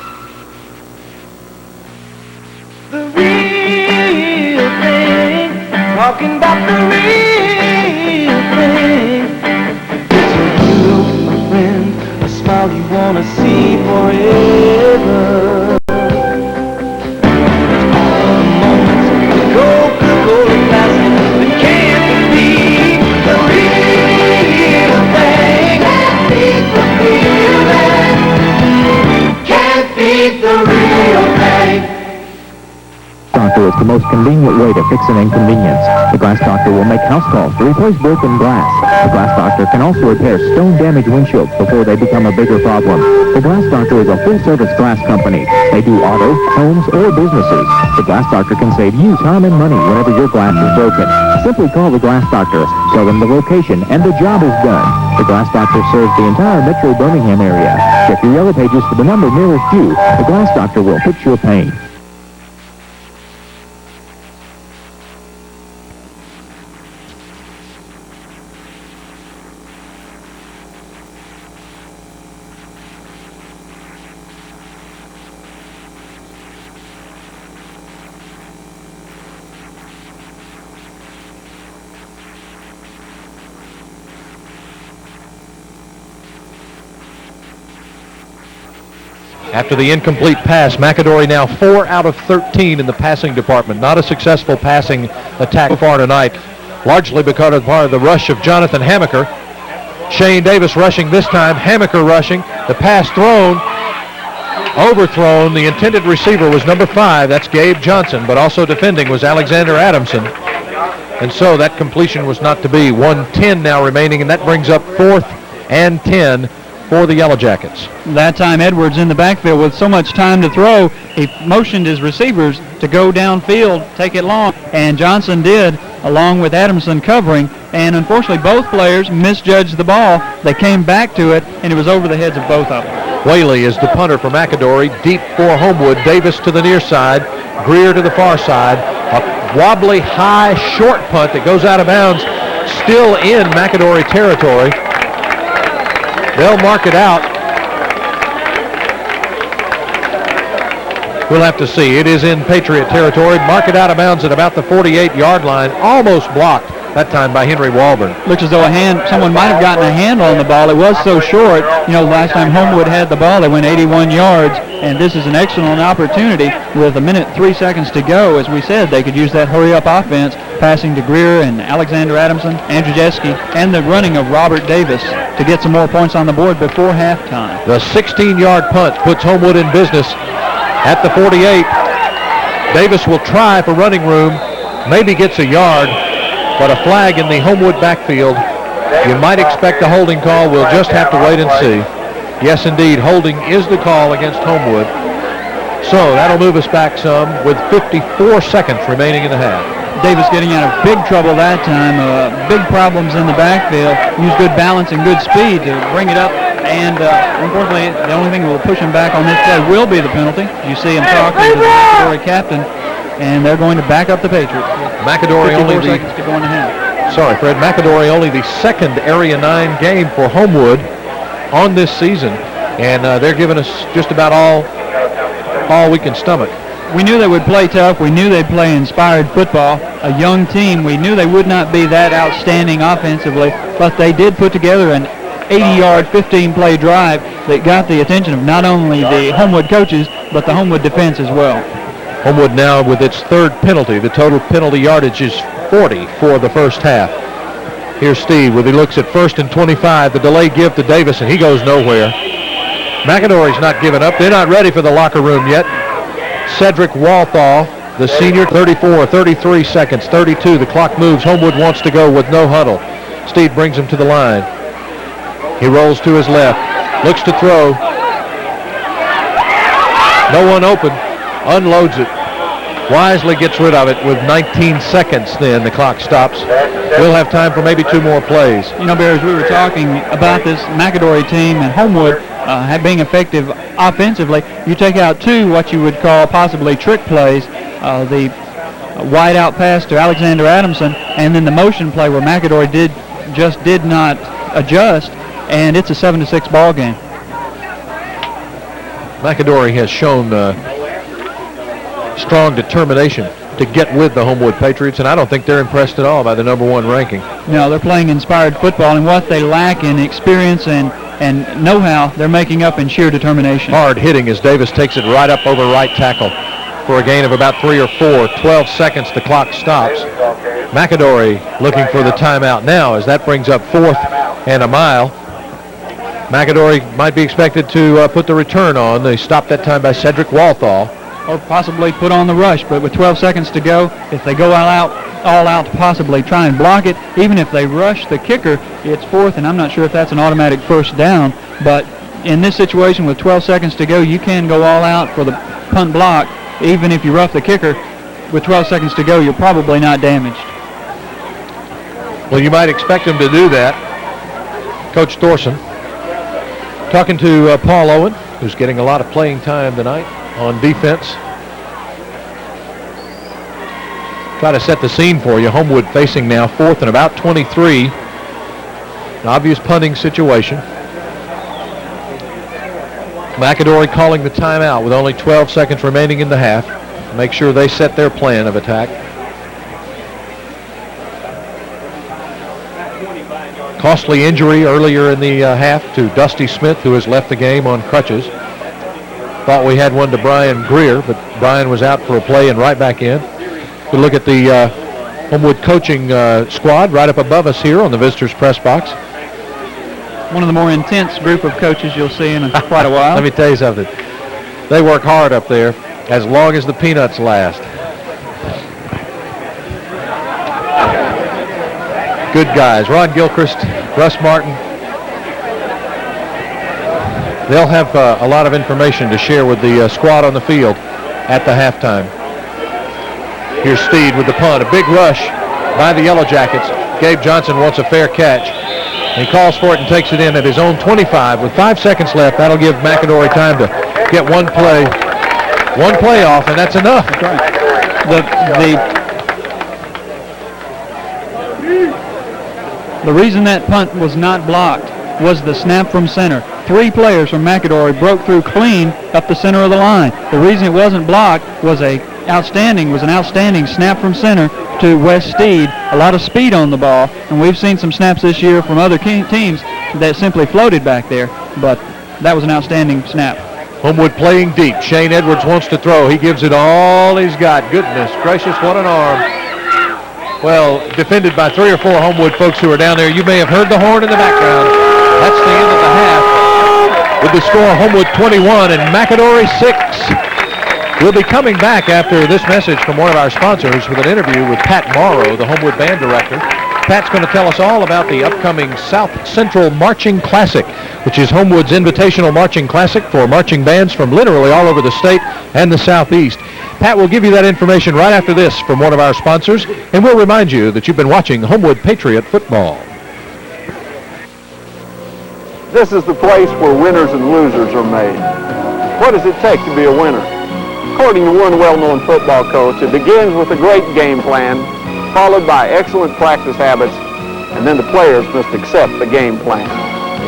The real thing, talking about the real thing. It's a you, my friend, a smile you wanna see forever. All the moments with Coca-Cola glasses that can't be the real thing. Can't beat the real thing. Doctor is the most convenient way to fix an inconvenience. The Glass Doctor will make house calls to replace broken glass. The Glass Doctor can also repair stone-damaged windshields before they become a bigger problem. The Glass Doctor is a full-service glass company. They do auto, homes, or businesses. The Glass Doctor can save you time and money whenever your glass is broken. Simply call the Glass Doctor, tell them the location, and the job is done. The Glass Doctor serves the entire Metro Birmingham area. Check your yellow pages for the number nearest you. The Glass Doctor will fix your pain. After the incomplete pass, McAdory now 4 out of 13 in the passing department. Not a successful passing attack so far tonight, largely because of part of the rush of Jonathan Hamaker. Shane Davis rushing this time, Hamaker rushing. The pass thrown, overthrown. The intended receiver was number 5, that's Gabe Johnson, but also defending was Alexander Adamson. And so that completion was not to be. 1:10 now remaining, and that brings up 4th and 10 for the Yellow Jackets. That time Edwards in the backfield with so much time to throw, he motioned his receivers to go downfield, take it long, and Johnson did, along with Adamson covering, and unfortunately both players misjudged the ball. They came back to it, and it was over the heads of both of them. Whaley is the punter for McAdory, deep for Homewood. Davis to the near side, Greer to the far side. A wobbly, high, short punt that goes out of bounds, still in McAdory territory. They'll mark it out. We'll have to see. It is in Patriot territory. Mark it out of bounds at about the 48-yard line. Almost blocked that time by Henry Walburn. Looks as though someone might have gotten a handle on the ball. It was so short. You know, last time Homewood had the ball, they went 81 yards, and this is an excellent opportunity with 1:03 to go. As we said, they could use that hurry-up offense, passing to Greer and Alexander Adamson, Andrzejewski, and the running of Robert Davis to get some more points on the board before halftime. The 16-yard punt puts Homewood in business at the 48. Davis will try for running room, maybe gets a yard, but a flag in the Homewood backfield. You might expect a holding call. We'll just have to wait and see. Yes, indeed, holding is the call against Homewood. So that'll move us back some with 54 seconds remaining in the half. Davis getting out of big trouble that time. Big problems in the backfield. Used good balance and good speed to bring it up. And unfortunately, the only thing that will push him back on this play will be the penalty. You see him talking to the McAdory captain, and they're going to back up the Patriots. McAdory only seconds to go in the half. Sorry, Fred. McAdory only the second Area 9 game for Homewood on this season, and they're giving us just about all we can stomach. We knew they would play tough. We knew they'd play inspired football. A young team. We knew they would not be that outstanding offensively, but they did put together an 80-yard, 15-play drive that got the attention of not only the Homewood coaches, but the Homewood defense as well. Homewood now with its third penalty. The total penalty yardage is 40 for the first half. Here's Steve with he looks at 1st and 25. The delay give to Davis, and he goes nowhere. McAdory's not giving up. They're not ready for the locker room yet. Cedric Walthall, the senior, 34, 33 seconds, 32. The clock moves. Homewood wants to go with no huddle. Steve brings him to the line. He rolls to his left, looks to throw. No one open, unloads it. wisely gets rid of it with 19 seconds then. The clock stops. We'll have time for maybe 2 more plays. You know, Bears, we were talking about this McAdory team and Homewood being effective offensively. You take out 2 what you would call possibly trick plays, the wide out pass to Alexander Adamson, and then the motion play where McAdory did not adjust, and it's a 7-6 ball game. McAdory has shown strong determination to get with the Homewood Patriots, and I don't think they're impressed at all by the #1 ranking. No, they're playing inspired football, and what they lack in experience and know-how, they're making up in sheer determination. Hard hitting as Davis takes it right up over right tackle for a gain of about 3 or 4. 12 seconds, the clock stops. McAdory looking for the timeout now as that brings up 4th and a mile. McAdory might be expected to put the return on. They stopped that time by Cedric Walthall. Or possibly put on the rush, but with 12 seconds to go, if they go all out to possibly try and block it, even if they rush the kicker, it's 4th, and I'm not sure if that's an automatic first down, but in this situation with 12 seconds to go, you can go all out for the punt block. Even if you rough the kicker, with 12 seconds to go, you're probably not damaged. Well, you might expect him to do that. Coach Thorson talking to Paul Owen, who's getting a lot of playing time tonight on defense. Try to set the scene for you. Homewood facing now 4th and about 23. An obvious punting situation. McAdory calling the timeout with only 12 seconds remaining in the half. Make sure they set their plan of attack. Costly injury earlier in the half to Dusty Smith, who has left the game on crutches. Thought we had one to Brian Greer, but Brian was out for a play and right back in. We look at the Homewood coaching squad right up above us here on the visitors' press box. One of the more intense group of coaches you'll see in quite a while. Let me tell you something. They work hard up there as long as the peanuts last. Good guys. Ron Gilchrist, Russ Martin. They'll have a lot of information to share with the squad on the field at the halftime. Here's Steed with the punt. A big rush by the Yellow Jackets. Gabe Johnson wants a fair catch. He calls for it and takes it in at his own 25 with 5 seconds left. That'll give McAdory time to get one play off, and that's enough. That's right. The reason that punt was not blocked was the snap from center. 3 players from McAdory broke through clean up the center of the line. The reason it wasn't blocked was an outstanding snap from center to Wes Steed. A lot of speed on the ball, and we've seen some snaps this year from other teams that simply floated back there, but that was an outstanding snap. Homewood playing deep. Shane Edwards wants to throw. He gives it all he's got. Goodness gracious, what an arm. Well, defended by 3 or 4 Homewood folks who are down there. You may have heard the horn in the background. That's the end of the half with the score Homewood 21 and McAdory 6. We'll be coming back after this message from one of our sponsors with an interview with Pat Morrow, the Homewood band director. Pat's going to tell us all about the upcoming South Central Marching Classic, which is Homewood's invitational marching classic for marching bands from literally all over the state and the Southeast. Pat will give you that information right after this from one of our sponsors, and we'll remind you that you've been watching Homewood Patriot football. This is the place where winners and losers are made. What does it take to be a winner? According to one well-known football coach, it begins with a great game plan, followed by excellent practice habits, and then the players must accept the game plan.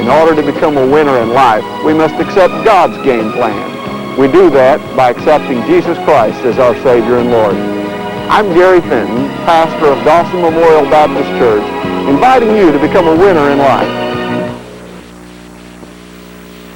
In order to become a winner in life, we must accept God's game plan. We do that by accepting Jesus Christ as our Savior and Lord. I'm Gary Fenton, pastor of Dawson Memorial Baptist Church, inviting you to become a winner in life.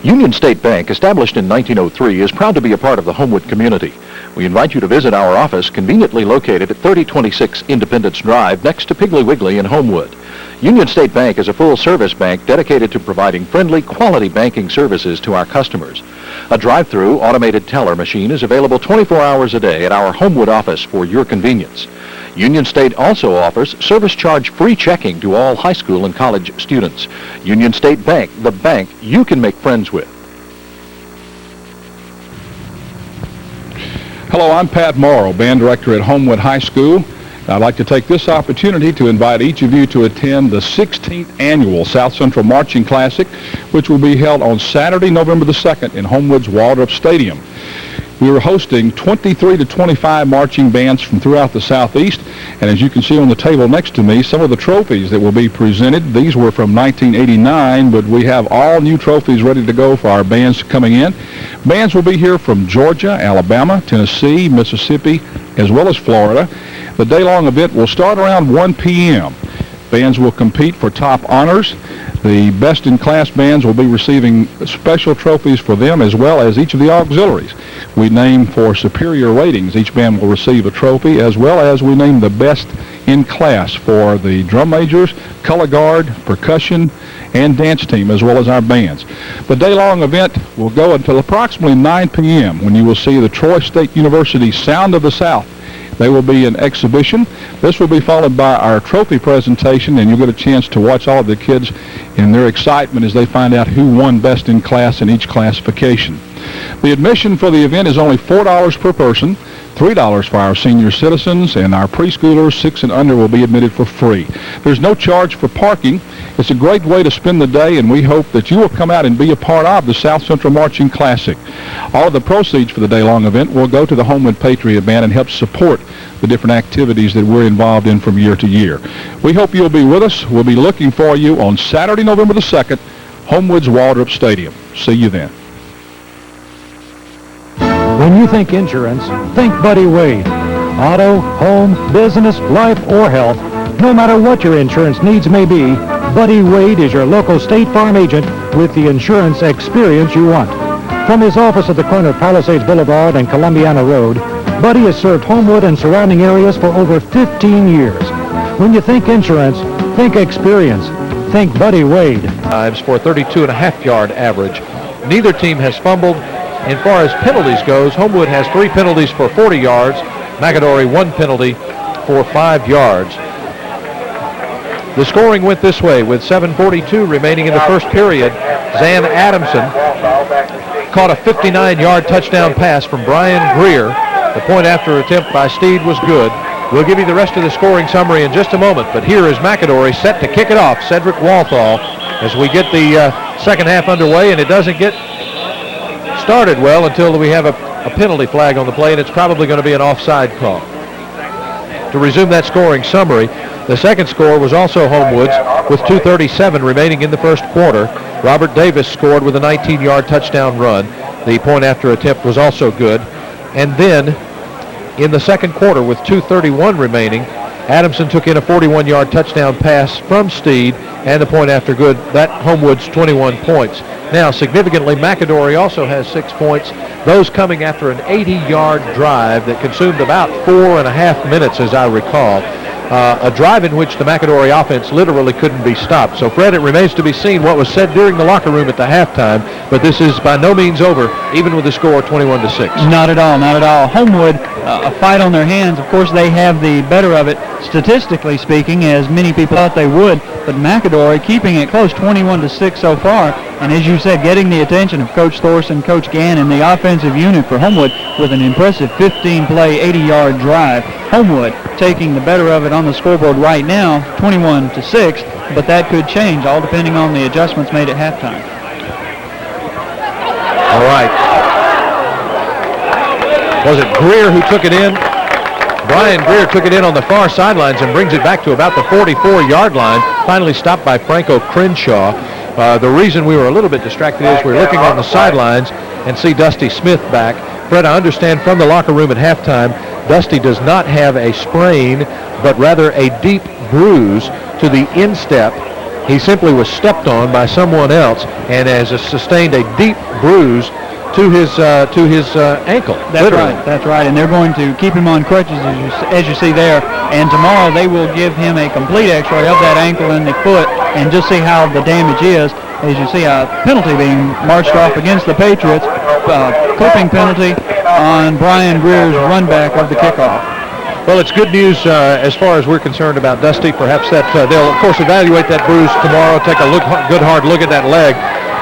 Union State Bank, established in 1903, is proud to be a part of the Homewood community. We invite you to visit our office, conveniently located at 3026 Independence Drive, next to Piggly Wiggly in Homewood. Union State Bank is a full-service bank dedicated to providing friendly, quality banking services to our customers. A drive-through automated teller machine is available 24 hours a day at our Homewood office for your convenience. Union State also offers service charge-free checking to all high school and college students. Union State Bank, the bank you can make friends with. Hello, I'm Pat Morrow, band director at Homewood High School. I'd like to take this opportunity to invite each of you to attend the 16th Annual South Central Marching Classic, which will be held on Saturday, November the 2nd in Homewood's Waldrop Stadium. We are hosting 23 to 25 marching bands from throughout the Southeast, and as you can see on the table next to me, some of the trophies that will be presented. These were from 1989, but we have all new trophies ready to go for our bands coming in. Bands will be here from Georgia, Alabama, Tennessee, Mississippi, as well as Florida. The day-long event will start around 1 p.m. Bands will compete for top honors. The best-in-class bands will be receiving special trophies for them, as well as each of the auxiliaries. We name for superior ratings. Each band will receive a trophy, as well as we name the best in class for the drum majors, color guard, percussion, and dance team, as well as our bands. The day-long event will go until approximately 9 p.m. when you will see the Troy State University Sound of the South. They will be an exhibition. This will be followed by our trophy presentation, and you'll get a chance to watch all of the kids in their excitement as they find out who won best in class in each classification. The admission for the event is only $4 per person, $3 for our senior citizens, and our preschoolers 6 and under will be admitted for free. There's no charge for parking. It's a great way to spend the day, and we hope that you will come out and be a part of the South Central Marching Classic. All of the proceeds for the day-long event will go to the Homewood Patriot Band and help support the different activities that we're involved in from year to year. We hope you'll be with us. We'll be looking for you on Saturday, November the 2nd, Homewood's Waldrop Stadium. See you then. When you think insurance, think Buddy Wade. Auto, home, business, life, or health, no matter what your insurance needs may be, Buddy Wade is your local State Farm agent with the insurance experience you want. From his office at the corner of Palisades Boulevard and Columbiana Road, Buddy has served Homewood and surrounding areas for over 15 years. When you think insurance, think experience. Think Buddy Wade. Times for 32.5-yard average. Neither team has fumbled. As far as penalties goes, Homewood has 3 penalties for 40 yards. McAdory 1 penalty for 5 yards. The scoring went this way with 7:42 remaining in the first period. Zan Adamson caught a 59-yard touchdown pass from Brian Greer. The point-after attempt by Steed was good. We'll give you the rest of the scoring summary in just a moment, but here is McAdory set to kick it off, Cedric Walthall, as we get the second half underway, and it doesn't get started well until we have a penalty flag on the play, and it's probably going to be an offside call. To resume that scoring summary, the second score was also Homewood's with 2:37 remaining in the first quarter. Robert Davis scored with a 19-yard touchdown run. The point-after attempt was also good. And then in the second quarter with 2:31 remaining, Adamson took in a 41-yard touchdown pass from Steed, and the point after good, that Homewood's 21 points. Now, significantly, McAdory also has 6 points, those coming after an 80-yard drive that consumed about 4.5 minutes, as I recall. A drive in which the McAdory offense literally couldn't be stopped. So, Fred, it remains to be seen what was said during the locker room at the halftime, but this is by no means over, even with the score 21-6. Not at all, not at all. Homewood, a fight on their hands. Of course, they have the better of it, statistically speaking, as many people thought they would, but McAdory keeping it close, 21-6 so far, and as you said, getting the attention of Coach Thorson, Coach Gann, and the offensive unit for Homewood with an impressive 15-play, 80-yard drive. Homewood taking the better of it on the scoreboard right now, 21-6, but that could change, all depending on the adjustments made at halftime. All right. Was it Greer who took it in? Brian Greer took it in on the far sidelines and brings it back to about the 44-yard line, finally stopped by Franco Crenshaw. The reason we were a little bit distracted is we were looking on the sidelines and see Dusty Smith back. Fred, I understand from the locker room at halftime, Dusty does not have a sprain, but rather a deep bruise to the instep. He simply was stepped on by someone else and has sustained a deep bruise to his ankle. That's right. That's right. And they're going to keep him on crutches, as you see there. And tomorrow they will give him a complete X-ray of that ankle and the foot, and just see how the damage is. As you see, a penalty being marched off against the Patriots, clipping penalty on Brian Greer's run back of the kickoff. Well, it's good news as far as we're concerned about Dusty. Perhaps that they'll, of course, evaluate that bruise tomorrow, take a good hard look at that leg.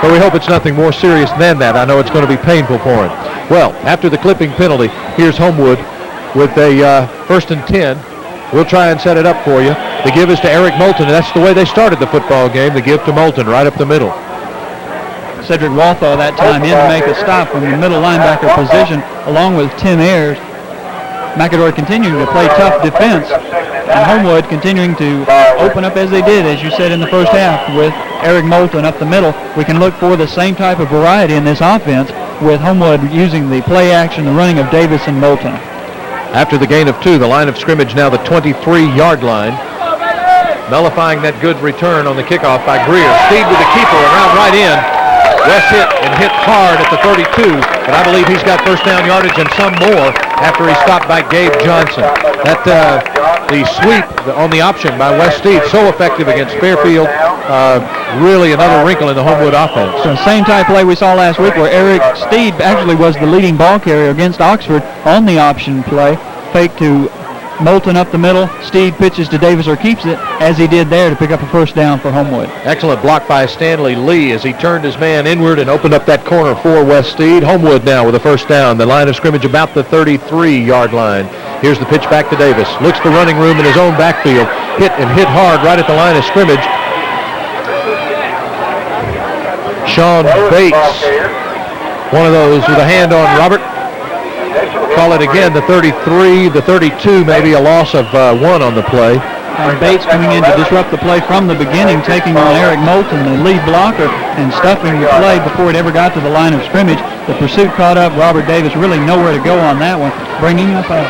but we hope it's nothing more serious than that. I know it's going to be painful for him. Well, after the clipping penalty, here's Homewood with a 1st and 10. We'll try and set it up for you. The give is to Eric Moulton, and that's the way they started the football game. The give to Moulton right up the middle. Cedric Walthaw that time in to make a stop from the middle linebacker position along with Tim Ayers. McAdory continuing to play tough defense, and Homewood continuing to open up as they did, as you said, in the first half with Eric Moulton up the middle. We can look for the same type of variety in this offense with Homewood using the play action, the running of Davis and Moulton. After the gain of 2, the line of scrimmage now the 23-yard line. Nullifying that good return on the kickoff by Greer. Steed with the keeper around right in. West hit and hit hard at the 32, but I believe he's got first down yardage and some more after he stopped by Gabe Johnson. That the sweep on the option by West Steed, so effective against Fairfield. Really another wrinkle in the Homewood offense. So same type play we saw last week where Eric Steed actually was the leading ball carrier against Oxford on the option play. Fake to Moulton up the middle. Steed pitches to Davis or keeps it, as he did there to pick up a first down for Homewood. Excellent block by Stanley Lee as he turned his man inward and opened up that corner for West Steed. Homewood now with a first down. The line of scrimmage about the 33-yard line. Here's the pitch back to Davis. Looks for running room in his own backfield. Hit hard right at the line of scrimmage. Sean Bates, one of those with a hand on Robert. Call it again, the 33, the 32, maybe a loss of 1 on the play. And Bates coming in to disrupt the play from the beginning, taking on Eric Moulton, the lead blocker, and stuffing the play before it ever got to the line of scrimmage. The pursuit caught up. Robert Davis really nowhere to go on that one, bringing up a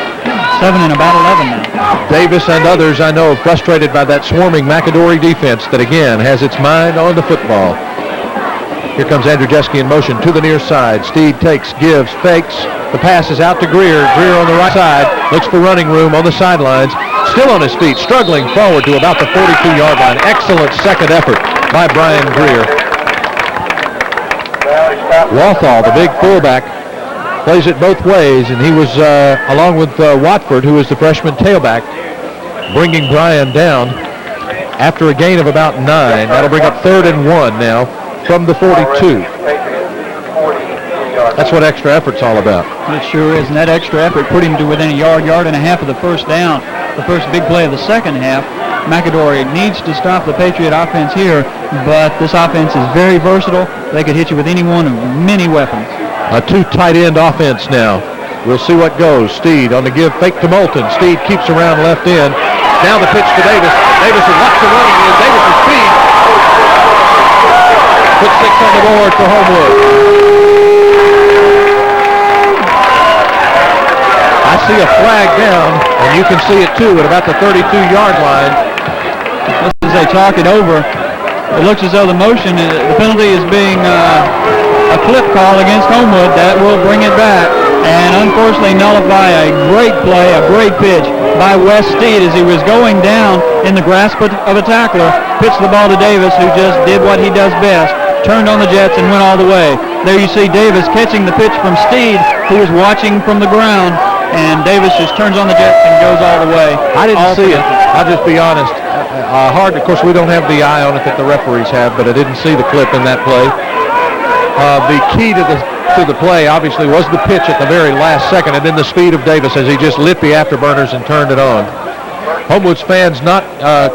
7 and about 11 now. Davis and others, I know, frustrated by that swarming McAdory defense that, again, has its mind on the football. Here comes Andrew Jeske in motion to the near side. Steed takes, gives, fakes. The pass is out to Greer. Greer on the right side. Looks for running room on the sidelines. Still on his feet, struggling forward to about the 42-yard line. Excellent second effort by Brian Greer. Walthall, the big fullback, plays it both ways, and he was, along with Watford, who is the freshman tailback, bringing Brian down after a gain of about 9. That'll bring up 3rd and 1 now from the 42. That's what extra effort's all about. It sure is, and that extra effort put him to within a yard and a half of the first down. The first big play of the second half. McAdory needs to stop the Patriot offense here, but this offense is very versatile. They could hit you with any one of many weapons. A 2 tight end offense now. We'll see what goes. Steed on the give, fake to Moulton. Steed keeps around left end. Now the pitch to Davis. Davis is lots of running in. Davis is speed. Put 6 on the board for Homewood. I see a flag down, and you can see it too at about the 32-yard line. Just as they talk it over, it looks as though the penalty is being a flip call against Homewood. That will bring it back and unfortunately nullify a great play, a great pitch by Wes Steed as he was going down in the grasp of a tackler. Pitched the ball to Davis, who just did what he does best, turned on the jets and went all the way. There you see Davis catching the pitch from Steed, who was watching from the ground, and Davis just turns on the jets and goes all the way. I didn't see it. I'll just be honest. Hard, of course, we don't have the eye on it that the referees have, but I didn't see the clip in that play. The key to the play, obviously, was the pitch at the very last second, and then the speed of Davis as he just lit the afterburners and turned it on. Homewood's fans not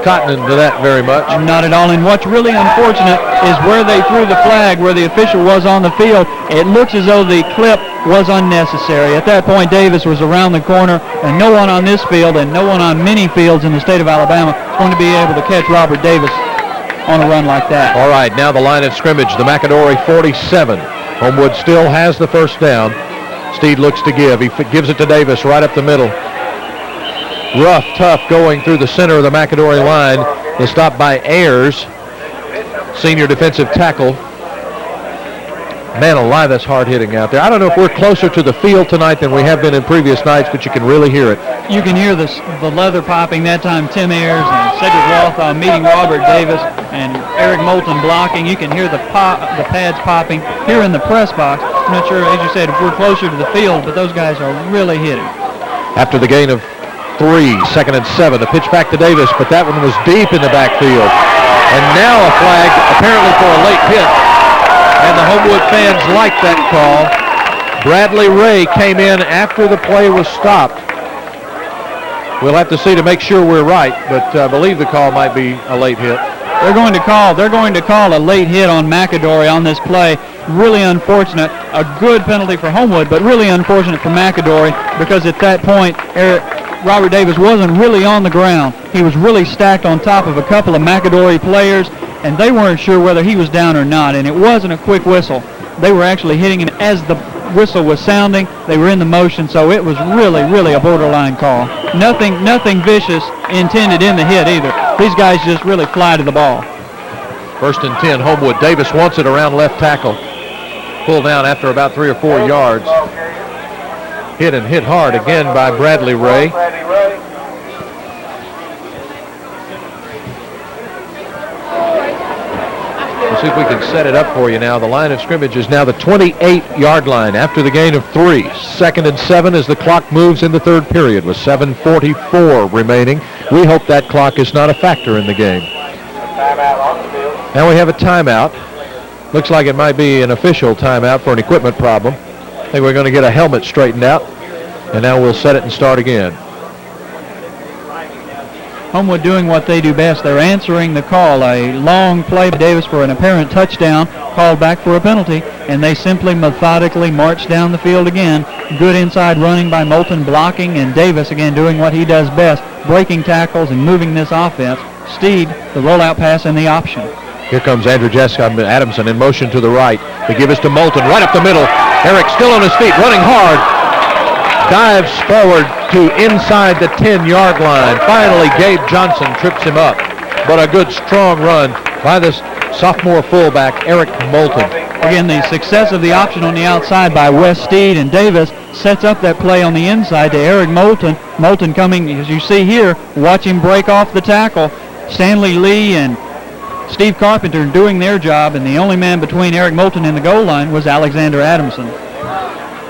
cottoning to that very much. Not at all. And what's really unfortunate is where they threw the flag, where the official was on the field. It looks as though the clip was unnecessary. At that point, Davis was around the corner, and no one on this field and no one on many fields in the state of Alabama is going to be able to catch Robert Davis on a run like that. All right, now the line of scrimmage, the McAdory 47. Homewood still has the first down. Steed looks to give. He gives it to Davis right up the middle. Rough, tough going through the center of the McAdory line. The stop by Ayers, senior defensive tackle. Man alive, that's hard hitting out there. I don't know if we're closer to the field tonight than we have been in previous nights, but you can really hear it. You can hear the leather popping. That time Tim Ayers and Cedric Walthaw meeting Robert Davis and Eric Moulton blocking. You can hear the pads popping here in the press box. I'm not sure, as you said, if we're closer to the field, but those guys are really hitting. After the gain of 3, 2nd and 7, the pitch back to Davis, but that one was deep in the backfield. And now a flag, apparently for a late hit. and the Homewood fans like that call. Bradley Ray came in after the play was stopped. We'll have to see to make sure we're right, but I believe the call might be a late hit. They're going to call a late hit on McAdory on this play. Really unfortunate. A good penalty for Homewood, but really unfortunate for McAdory because at that point, Robert Davis wasn't really on the ground. He was really stacked on top of a couple of McAdory players, and they weren't sure whether he was down or not, and it wasn't a quick whistle. They were actually hitting him as the whistle was sounding. They were in the motion, so it was really, really a borderline call. Nothing vicious intended in the hit either. These guys just really fly to the ball. 1st and 10, Homewood. Davis wants it around left tackle. Pulled down after about 3 or 4 yards. Hit hard again by Bradley Ray. We'll see if we can set it up for you now. The line of scrimmage is now the 28-yard line after the gain of 3. 2nd and 7 as the clock moves in the third period with 7:44 remaining. We hope that clock is not a factor in the game. Now we have a timeout. Looks like it might be an official timeout for an equipment problem. I think we're going to get a helmet straightened out, and now we'll set it and start again. Homewood doing what they do best. They're answering the call. A long play by Davis for an apparent touchdown, called back for a penalty, and they simply methodically march down the field again. Good inside running by Moulton, blocking, and Davis again doing what he does best, breaking tackles and moving this offense. Steed, the rollout pass and the option. Here comes Andrew Adamson in motion to the right. They give us to Moulton right up the middle. Eric still on his feet, running hard. Dives forward to inside the 10-yard line. Finally, Gabe Johnson trips him up. But a good, strong run by this sophomore fullback, Eric Moulton. Again, the success of the option on the outside by Wes Steed and Davis sets up that play on the inside to Eric Moulton. Moulton coming, as you see here, watch him break off the tackle. Stanley Lee and Steve Carpenter doing their job, and the only man between Eric Moulton and the goal line was Alexander Adamson.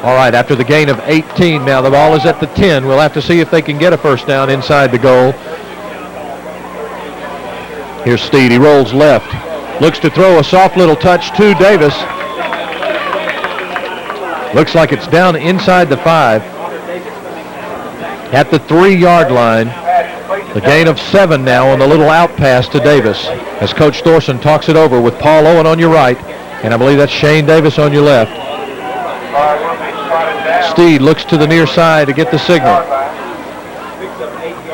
All right, after the gain of 18, now the ball is at the 10. We'll have to see if they can get a first down inside the goal. Here's Steed. He rolls left. Looks to throw a soft little touch to Davis. Looks like it's down inside the 5. At the 3-yard line. The gain of 7 now on the little out pass to Davis. As Coach Thorson talks it over with Paul Owen on your right. And I believe that's Shane Davis on your left. Steed looks to the near side to get the signal.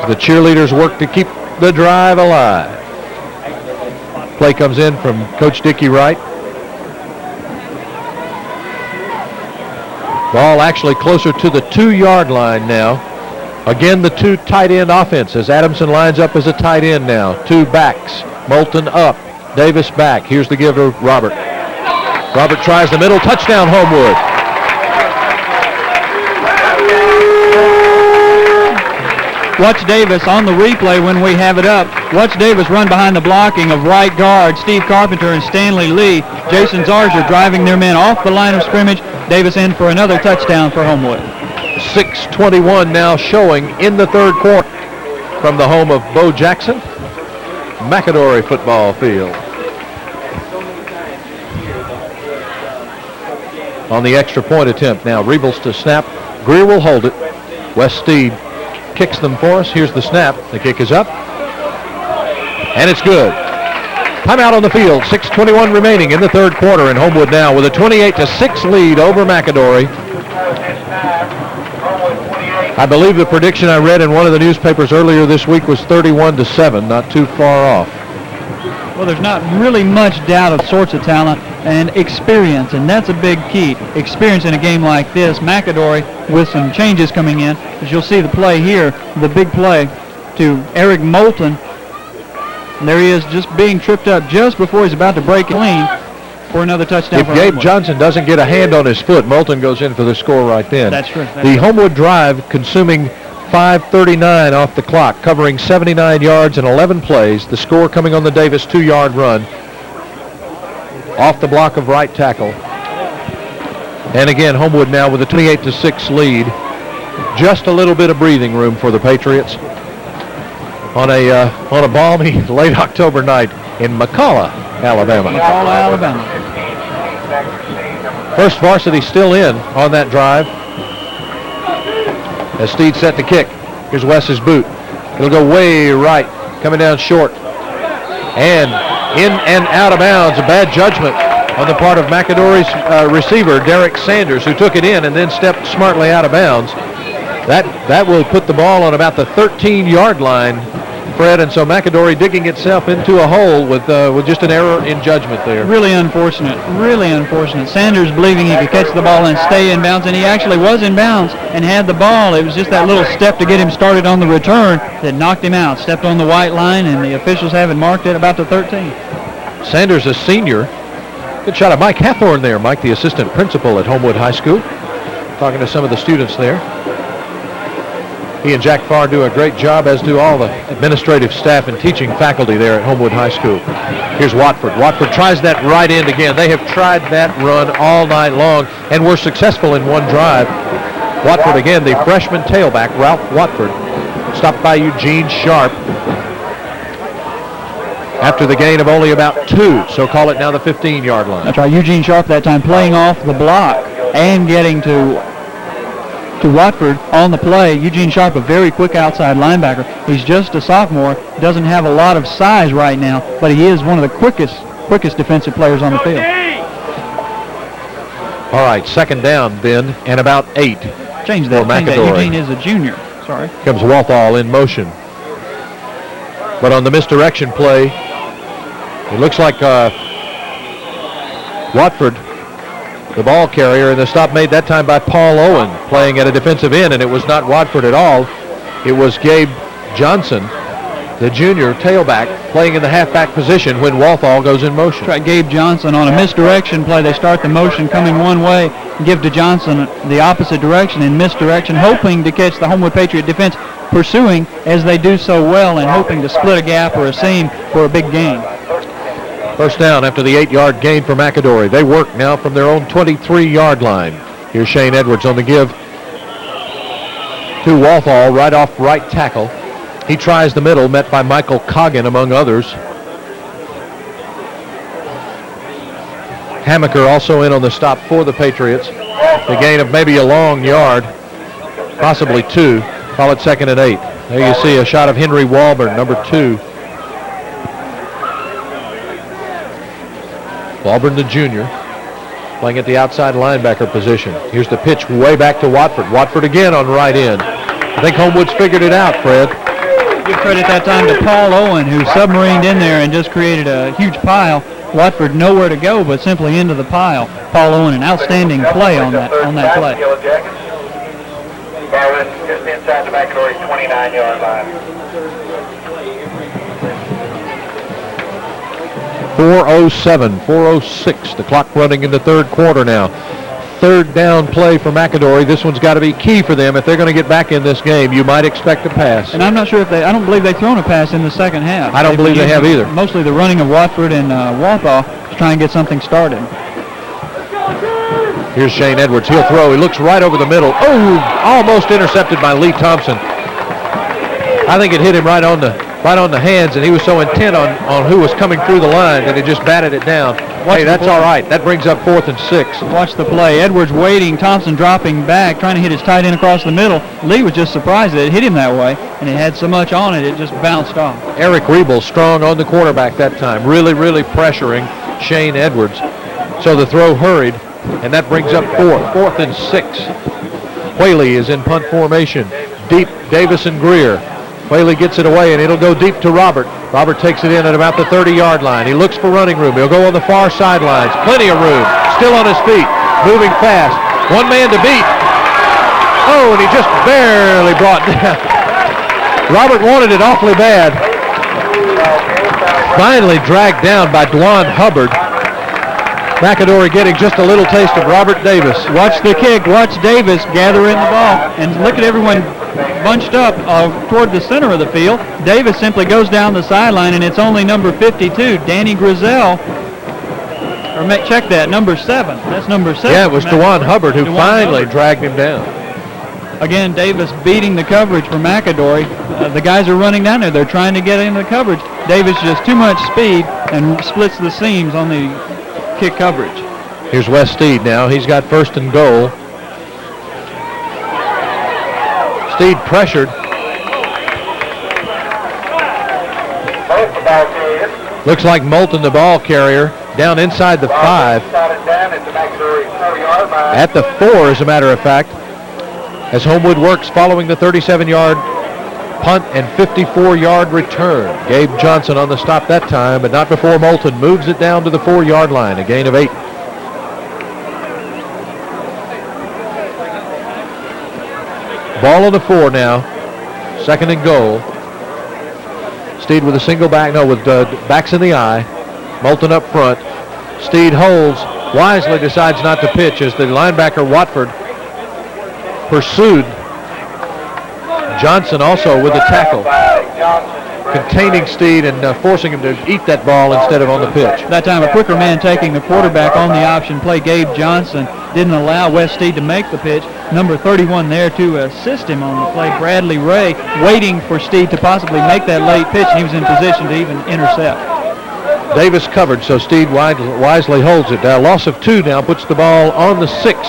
The cheerleaders work to keep the drive alive. Play comes in from Coach Dickey Wright. Ball actually closer to the 2-yard line now. Again, the 2 tight end offense as Adamson lines up as a tight end now. 2 backs. Moulton up. Davis back. Here's the give to Robert. Robert tries the middle. Touchdown, Homewood. Watch Davis on the replay when we have it up. Watch Davis run behind the blocking of right guard Steve Carpenter and Stanley Lee. Jason Zarger driving their men off the line of scrimmage. Davis in for another touchdown for Homewood. 6:21 now showing in the third quarter from the home of Bo Jackson, McAdory football field. On the extra point attempt now, Rebels to snap. Greer will hold it. Wes Steed kicks them for us. Here's the snap. The kick is up. And it's good. Timeout on the field. 6:21 remaining in the third quarter, and Homewood now with a 28-6 lead over McAdory. I believe the prediction I read in one of the newspapers earlier this week was 31-7, not too far off. Well, there's not really much doubt of sorts of talent and experience, and that's a big key. Experience in a game like this. McAdory with some changes coming in. As you'll see the play here, the big play to Eric Moulton. And there he is just being tripped up just before he's about to break clean for another touchdown. If Gabe Johnson doesn't get a hand on his foot, Moulton goes in for the score right then. That's true. The Homewood drive consuming 5:39 off the clock, covering 79 yards and 11 plays. The score coming on the Davis 2-yard run off the block of right tackle. And again, Homewood now with a 28-6 lead. Just a little bit of breathing room for the Patriots on a balmy late October night in McCalla, Alabama. McCalla, Alabama. First varsity still in on that drive. As Steed set to kick. Here's Wes's boot. It'll go way right, coming down short. And in and out of bounds. A bad judgment on the part of McAdory's receiver, Derek Sanders, who took it in and then stepped smartly out of bounds. That will put the ball on about the 13-yard line, Fred, and so McAdory digging itself into a hole with just an error in judgment there. Really unfortunate, really unfortunate. Sanders believing he could catch the ball and stay in bounds, and he actually was in bounds and had the ball. It was just that little step to get him started on the return that knocked him out. Stepped on the white line, and the officials have it marked at about the 13. Sanders, a senior. Good shot of Mike Hathorn there. Mike, the assistant principal at Homewood High School, talking to some of the students there. He and Jack Farr do a great job, as do all the administrative staff and teaching faculty there at Homewood High School. Here's Watford. Watford tries that right end again. They have tried that run all night long and were successful in one drive. Watford again, the freshman tailback, Ralph Watford, stopped by Eugene Sharp after the gain of only about 2, so call it now the 15-yard line. That's right, Eugene Sharp that time playing off the block and getting to Watford on the play. Eugene Sharp, a very quick outside linebacker. He's just a sophomore, doesn't have a lot of size right now, but he is one of the quickest defensive players on the field. All right, second down then, and about 8. Change that. Eugene is a junior. Sorry. Comes Walthall in motion. But on the misdirection play, it looks like Watford, the ball carrier, and the stop made that time by Paul Owen, playing at a defensive end, and it was not Watford at all. It was Gabe Johnson, the junior tailback, playing in the halfback position when Walthall goes in motion. That's right, Gabe Johnson on a misdirection play. They start the motion coming one way, give to Johnson the opposite direction in misdirection, hoping to catch the Homewood Patriot defense pursuing as they do so well and hoping to split a gap or a seam for a big gain. First down after the 8-yard gain for McAdory. They work now from their own 23-yard line. Here's Shane Edwards on the give to Walthall, right off right tackle. He tries the middle, met by Michael Coggin, among others. Hammaker also in on the stop for the Patriots. The gain of maybe a long yard, possibly 2. Call it 2nd and 8. There you see a shot of Henry Walburn, number 2. Walburn, the junior, playing at the outside linebacker position. Here's the pitch way back to Watford. Watford again on right end. I think Homewood's figured it out, Fred. Give credit that time to Paul Owen, who submarined in there and just created a huge pile. Watford nowhere to go but simply into the pile. Paul Owen, an outstanding play on that play. Just inside the McAdory 29-yard line. 4:07, 4:06, the clock running in the third quarter now. Third down play for McAdory. This one's got to be key for them if they're going to get back in this game. You might expect a pass. And I'm not sure I don't believe they've thrown a pass in the second half. I don't believe they have either. Mostly the running of Watford and Walthall to try and get something started. Here's Shane Edwards. He'll throw. He looks right over the middle. Oh, almost intercepted by Lee Thompson. I think it hit him right on the hands, and he was so intent on who was coming through the line that he just batted it down. Hey, that's all right. That brings up 4th and 6. Watch the play. Edwards waiting, Thompson dropping back, trying to hit his tight end across the middle. Lee was just surprised that it hit him that way, and it had so much on it, it just bounced off. Eric Riebel strong on the quarterback that time, really pressuring Shane Edwards. So the throw hurried, and that brings up 4th and 6. Whaley is in punt formation. Deep, Davis and Greer. Whaley gets it away, and it'll go deep to Robert. Robert takes it in at about the 30-yard line. He looks for running room. He'll go on the far sidelines. Plenty of room. Still on his feet. Moving fast. One man to beat. Oh, and he just barely brought down. Robert wanted it awfully bad. Finally dragged down by Dwan Hubbard. McAdory getting just a little taste of Robert Davis. Watch the kick. Watch Davis gather in the ball. And look at everyone bunched up toward the center of the field. Davis simply goes down the sideline, and it's only number 52, Danny Grizel. Check that, number 7. That's number 7. Yeah, it was Dwan Hubbard who finally dragged him down. Again, Davis beating the coverage for McAdory. The guys are running down there. They're trying to get into the coverage. Davis just too much speed and splits the seams on the kick coverage. Here's Wes Steed now. He's got first and goal. Steed pressured. Looks like Moulton, the ball carrier, down inside the 5. At the 4, as a matter of fact, as Homewood works following the 37-yard punt and 54-yard return. Gabe Johnson on the stop that time, but not before Moulton moves it down to the 4-yard line, a gain of 8. Ball on the 4 now, second and goal. Steed with a single back, with backs in the eye. Moulton up front. Steed holds, wisely decides not to pitch as the linebacker Watford pursued. Johnson also with a tackle, containing Steed and forcing him to eat that ball instead of on the pitch. That time a quicker man taking the quarterback on the option play. Gabe Johnson didn't allow Wes Steed to make the pitch. Number 31 there to assist him on the play, Bradley Ray, waiting for Steed to possibly make that late pitch, and he was in position to even intercept. Davis covered, so Steed wisely holds it. Loss of 2 now puts the ball on the 6.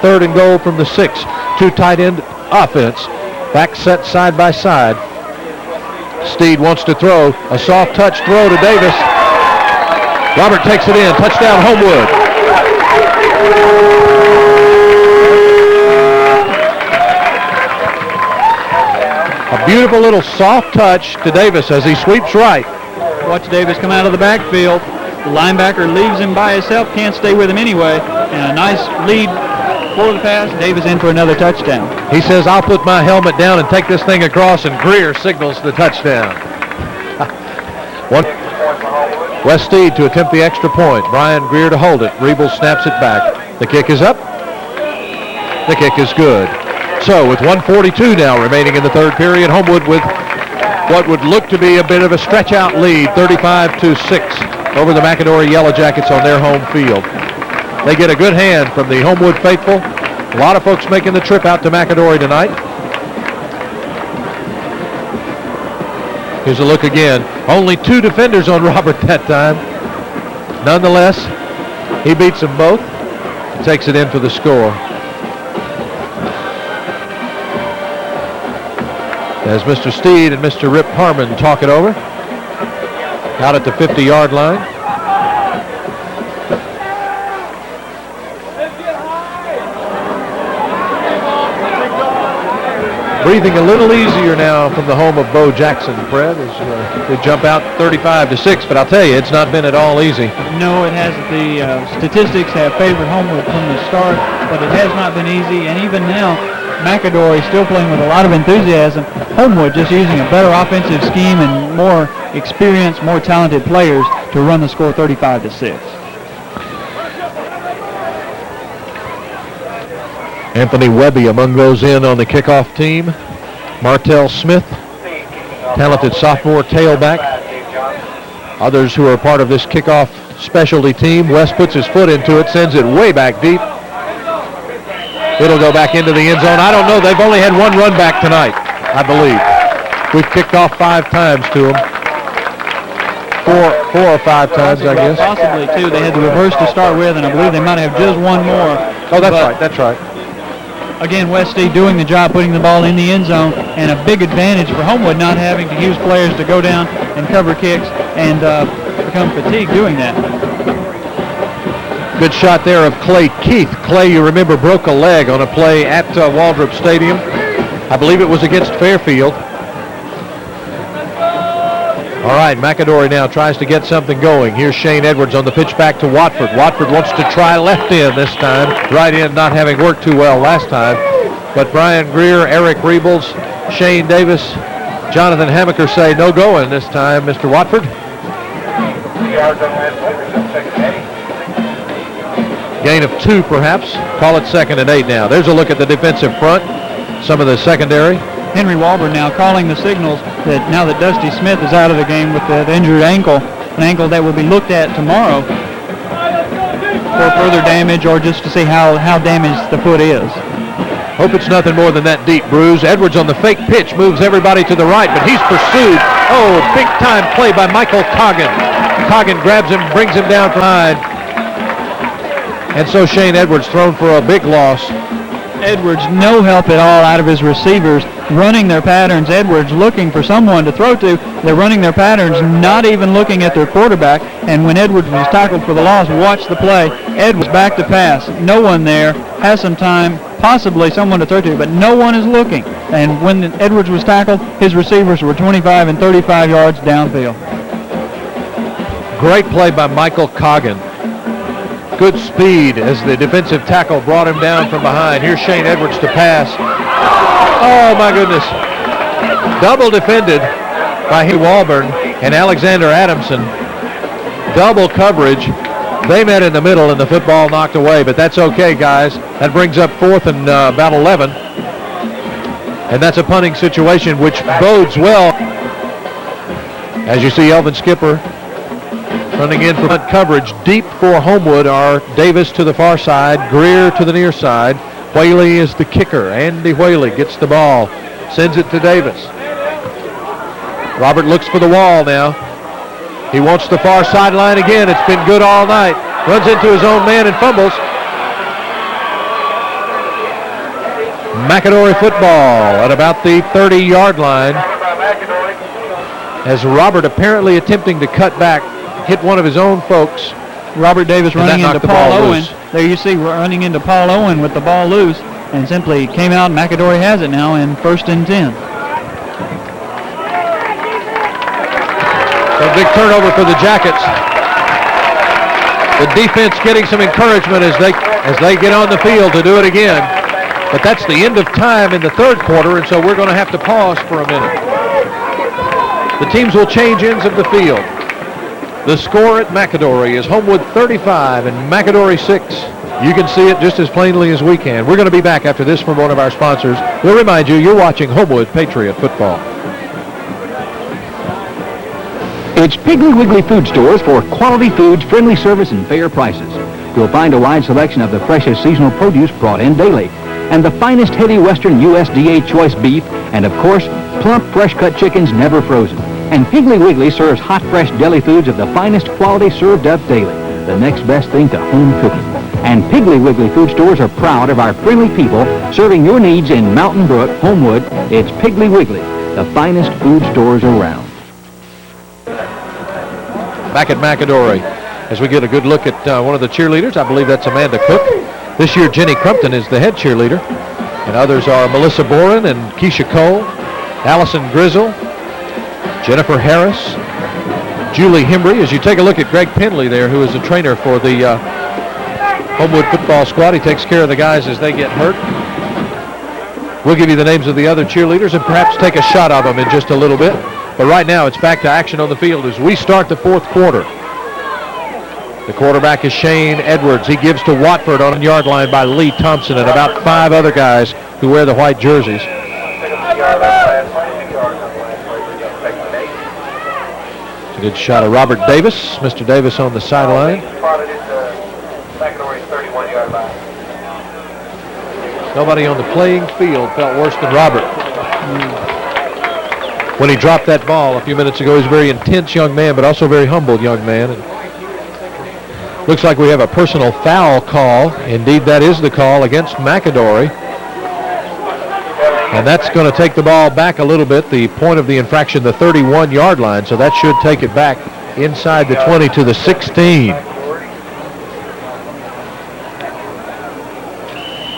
Third and goal from the 6. 2 tight end offense. Back set side by side. Steed wants to throw. A soft touch throw to Davis. Robert takes it in. Touchdown Homewood. A beautiful little soft touch to Davis as he sweeps right. Watch Davis come out of the backfield. The linebacker leaves him by himself. Can't stay with him anyway. And a nice lead for the pass. Davis in for another touchdown. He says, I'll put my helmet down and take this thing across, and Greer signals the touchdown. Wes Steed to attempt the extra point. Brian Greer to hold it. Rebel snaps it back. The kick is up. The kick is good. So with 1:42 now remaining in the third period, Homewood with what would look to be a bit of a stretch-out lead, 35-6 over the McAdory Yellow Jackets on their home field. They get a good hand from the Homewood faithful. A lot of folks making the trip out to McAdory tonight. Here's a look again. Only 2 defenders on Robert that time. Nonetheless, he beats them both and takes it in for the score. As Mr. Steed and Mr. Rip Harmon talk it over. Out at the 50-yard line. Breathing a little easier now from the home of Bo Jackson, Fred, as they jump out 35-6. But I'll tell you, it's not been at all easy. No, it hasn't. The statistics have favored Homewood from the start, but it has not been easy. And even now, McAdory still playing with a lot of enthusiasm. Homewood just using a better offensive scheme and more experienced, more talented players to run the score 35-6. Anthony Webby among those in on the kickoff team. Martell Smith, talented sophomore tailback. Others who are part of this kickoff specialty team. West puts his foot into it, sends it way back deep. It'll go back into the end zone. I don't know. They've only had 1 run back tonight, I believe. We've kicked off 5 times to them. 4 or 5 times, I guess. Possibly 2. They had the reverse to start with, and I believe they might have just 1 more. Oh, that's right. That's right. Again, West Steed doing the job, putting the ball in the end zone, and a big advantage for Homewood not having to use players to go down and cover kicks and become fatigued doing that. Good shot there of Clay Keith. Clay, you remember, broke a leg on a play at Waldrop Stadium. I believe it was against Fairfield. All right, McAdory now tries to get something going. Here's Shane Edwards on the pitch back to Watford. Watford wants to try left in this time. Right in not having worked too well last time. But Brian Greer, Eric Rebels, Shane Davis, Jonathan Hamaker say no going this time, Mr. Watford. Gain of 2 perhaps. Call it 2nd and 8 now. There's a look at the defensive front. Some of the secondary. Henry Walber now calling the signals that now that Dusty Smith is out of the game with that injured ankle, an ankle that will be looked at tomorrow for further damage or just to see how damaged the foot is. Hope it's nothing more than that deep bruise. Edwards on the fake pitch moves everybody to the right, but he's pursued. Oh, big time play by Michael Coggin. Coggin grabs him, brings him down from behind. And so Shane Edwards thrown for a big loss. Edwards, no help at all out of his receivers, running their patterns. Edwards looking for someone to throw to. They're running their patterns, not even looking at their quarterback. And when Edwards was tackled for the loss, watch the play. Edwards back to pass. No one there. Has some time, possibly someone to throw to, but no one is looking. And when Edwards was tackled, his receivers were 25 and 35 yards downfield. Great play by Michael Coggin. Good speed as the defensive tackle brought him down from behind. Here's Shane Edwards to pass. Oh, my goodness. Double defended by Hugh Walburn and Alexander Adamson. Double coverage. They met in the middle and the football knocked away, but that's okay, guys. That brings up 4th and about 11. And that's a punting situation, which bodes well. As you see, Elvin Skipper running in for punt coverage. Deep for Homewood are Davis to the far side, Greer to the near side. Whaley is the kicker. Andy Whaley gets the ball, sends it to Davis. Robert looks for the wall now. He wants the far sideline again. It's been good all night. Runs into his own man and fumbles. McAdory football at about the 30-yard line. As Robert apparently attempting to cut back, hit one of his own folks. Robert Davis running into the Paul ball Owen. loose. There you see running into Paul Owen with the ball loose and simply came out. McAdory has it now in 1st and 10. A big turnover for the Jackets. The defense getting some encouragement as they get on the field to do it again. But that's the end of time in the 3rd quarter, and so we're going to have to pause for a minute. The teams will change ends of the field. The score at McAdory is Homewood 35 and McAdory 6. You can see it just as plainly as we can. We're going to be back after this from one of our sponsors. We'll remind you, you're watching Homewood Patriot Football. It's Piggly Wiggly food stores for quality foods, friendly service, and fair prices. You'll find a wide selection of the freshest seasonal produce brought in daily, and the finest heavy Western USDA choice beef, and of course, plump, fresh-cut chickens never frozen. And Piggly Wiggly serves hot, fresh deli foods of the finest quality served up daily, the next best thing to home cooking. And Piggly Wiggly food stores are proud of our friendly people serving your needs in Mountain Brook, Homewood. It's Piggly Wiggly, the finest food stores around. Back at McAdory, as we get a good look at one of the cheerleaders. I believe that's Amanda Cook. This year, Jenny Crumpton is the head cheerleader. And others are Melissa Boren and Keisha Cole, Allison Grizzle, Jennifer Harris, Julie Hembry. As you take a look at Greg Penley there, who is a trainer for the Homewood football squad. He takes care of the guys as they get hurt. We'll give you the names of the other cheerleaders and perhaps take a shot of them in just a little bit. But right now, it's back to action on the field as we start the 4th quarter. The quarterback is Shane Edwards. He gives to Watford on the yard line by Lee Thompson and about 5 other guys who wear the white jerseys. It's a good shot of Robert Davis. Mr. Davis on the sideline. Nobody on the playing field felt worse than Robert. When he dropped that ball a few minutes ago, he's a very intense young man, but also a very humble young man. And looks like we have a personal foul call. Indeed, that is the call against McAdory. And that's going to take the ball back a little bit. The point of the infraction, the 31-yard line, so that should take it back inside the 20 to the 16.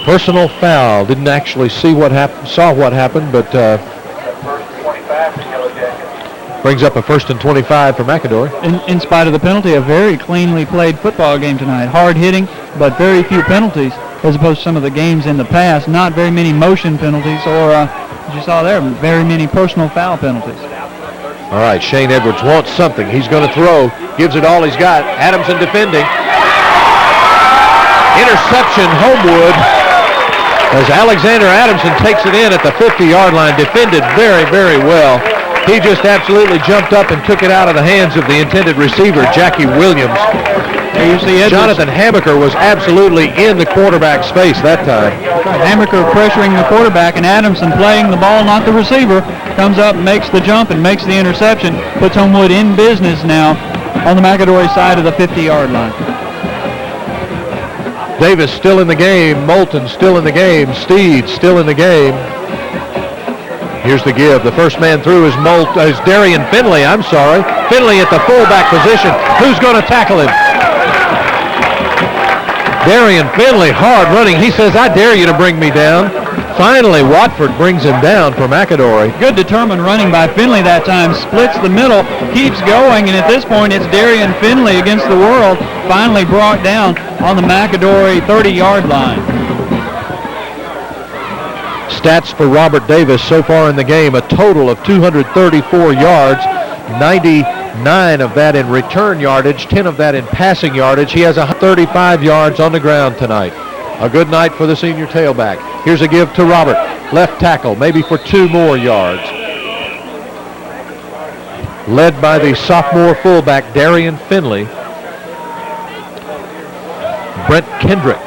Personal foul. Didn't actually see what happened, saw what happened, but brings up a 1st and 25 for McAdory. In spite of the penalty, a very cleanly played football game tonight. Hard hitting, but very few penalties, as opposed to some of the games in the past. Not very many motion penalties, or as you saw there, very many personal foul penalties. All right, Shane Edwards wants something. He's going to throw, gives it all he's got. Adamson defending. Interception, Homewood, as Alexander Adamson takes it in at the 50-yard line. Defended very, very well. He just absolutely jumped up and took it out of the hands of the intended receiver, Jackie Williams. There you see Edwards. Jonathan Hammaker was absolutely in the quarterback's face that time. Hammaker pressuring the quarterback, and Adamson playing the ball, not the receiver. Comes up, makes the jump, and makes the interception. Puts Homewood in business now on the McAdory side of the 50-yard line. Davis still in the game. Moulton still in the game. Steed still in the game. Here's the give. The first man through is Darian Finley. I'm sorry. Finley at the fullback position. Who's going to tackle him? Darian Finley, hard running. He says, I dare you to bring me down. Finally, Watford brings him down for McAdory. Good determined running by Finley that time. Splits the middle, keeps going, and at this point it's Darian Finley against the world. Finally brought down on the McAdory 30-yard line. Stats for Robert Davis so far in the game, a total of 234 yards, 99 of that in return yardage, 10 of that in passing yardage. He has 35 yards on the ground tonight. A good night for the senior tailback. Here's a give to Robert, left tackle, maybe for 2 more yards. Led by the sophomore fullback, Darian Finley. Brent Kendrick,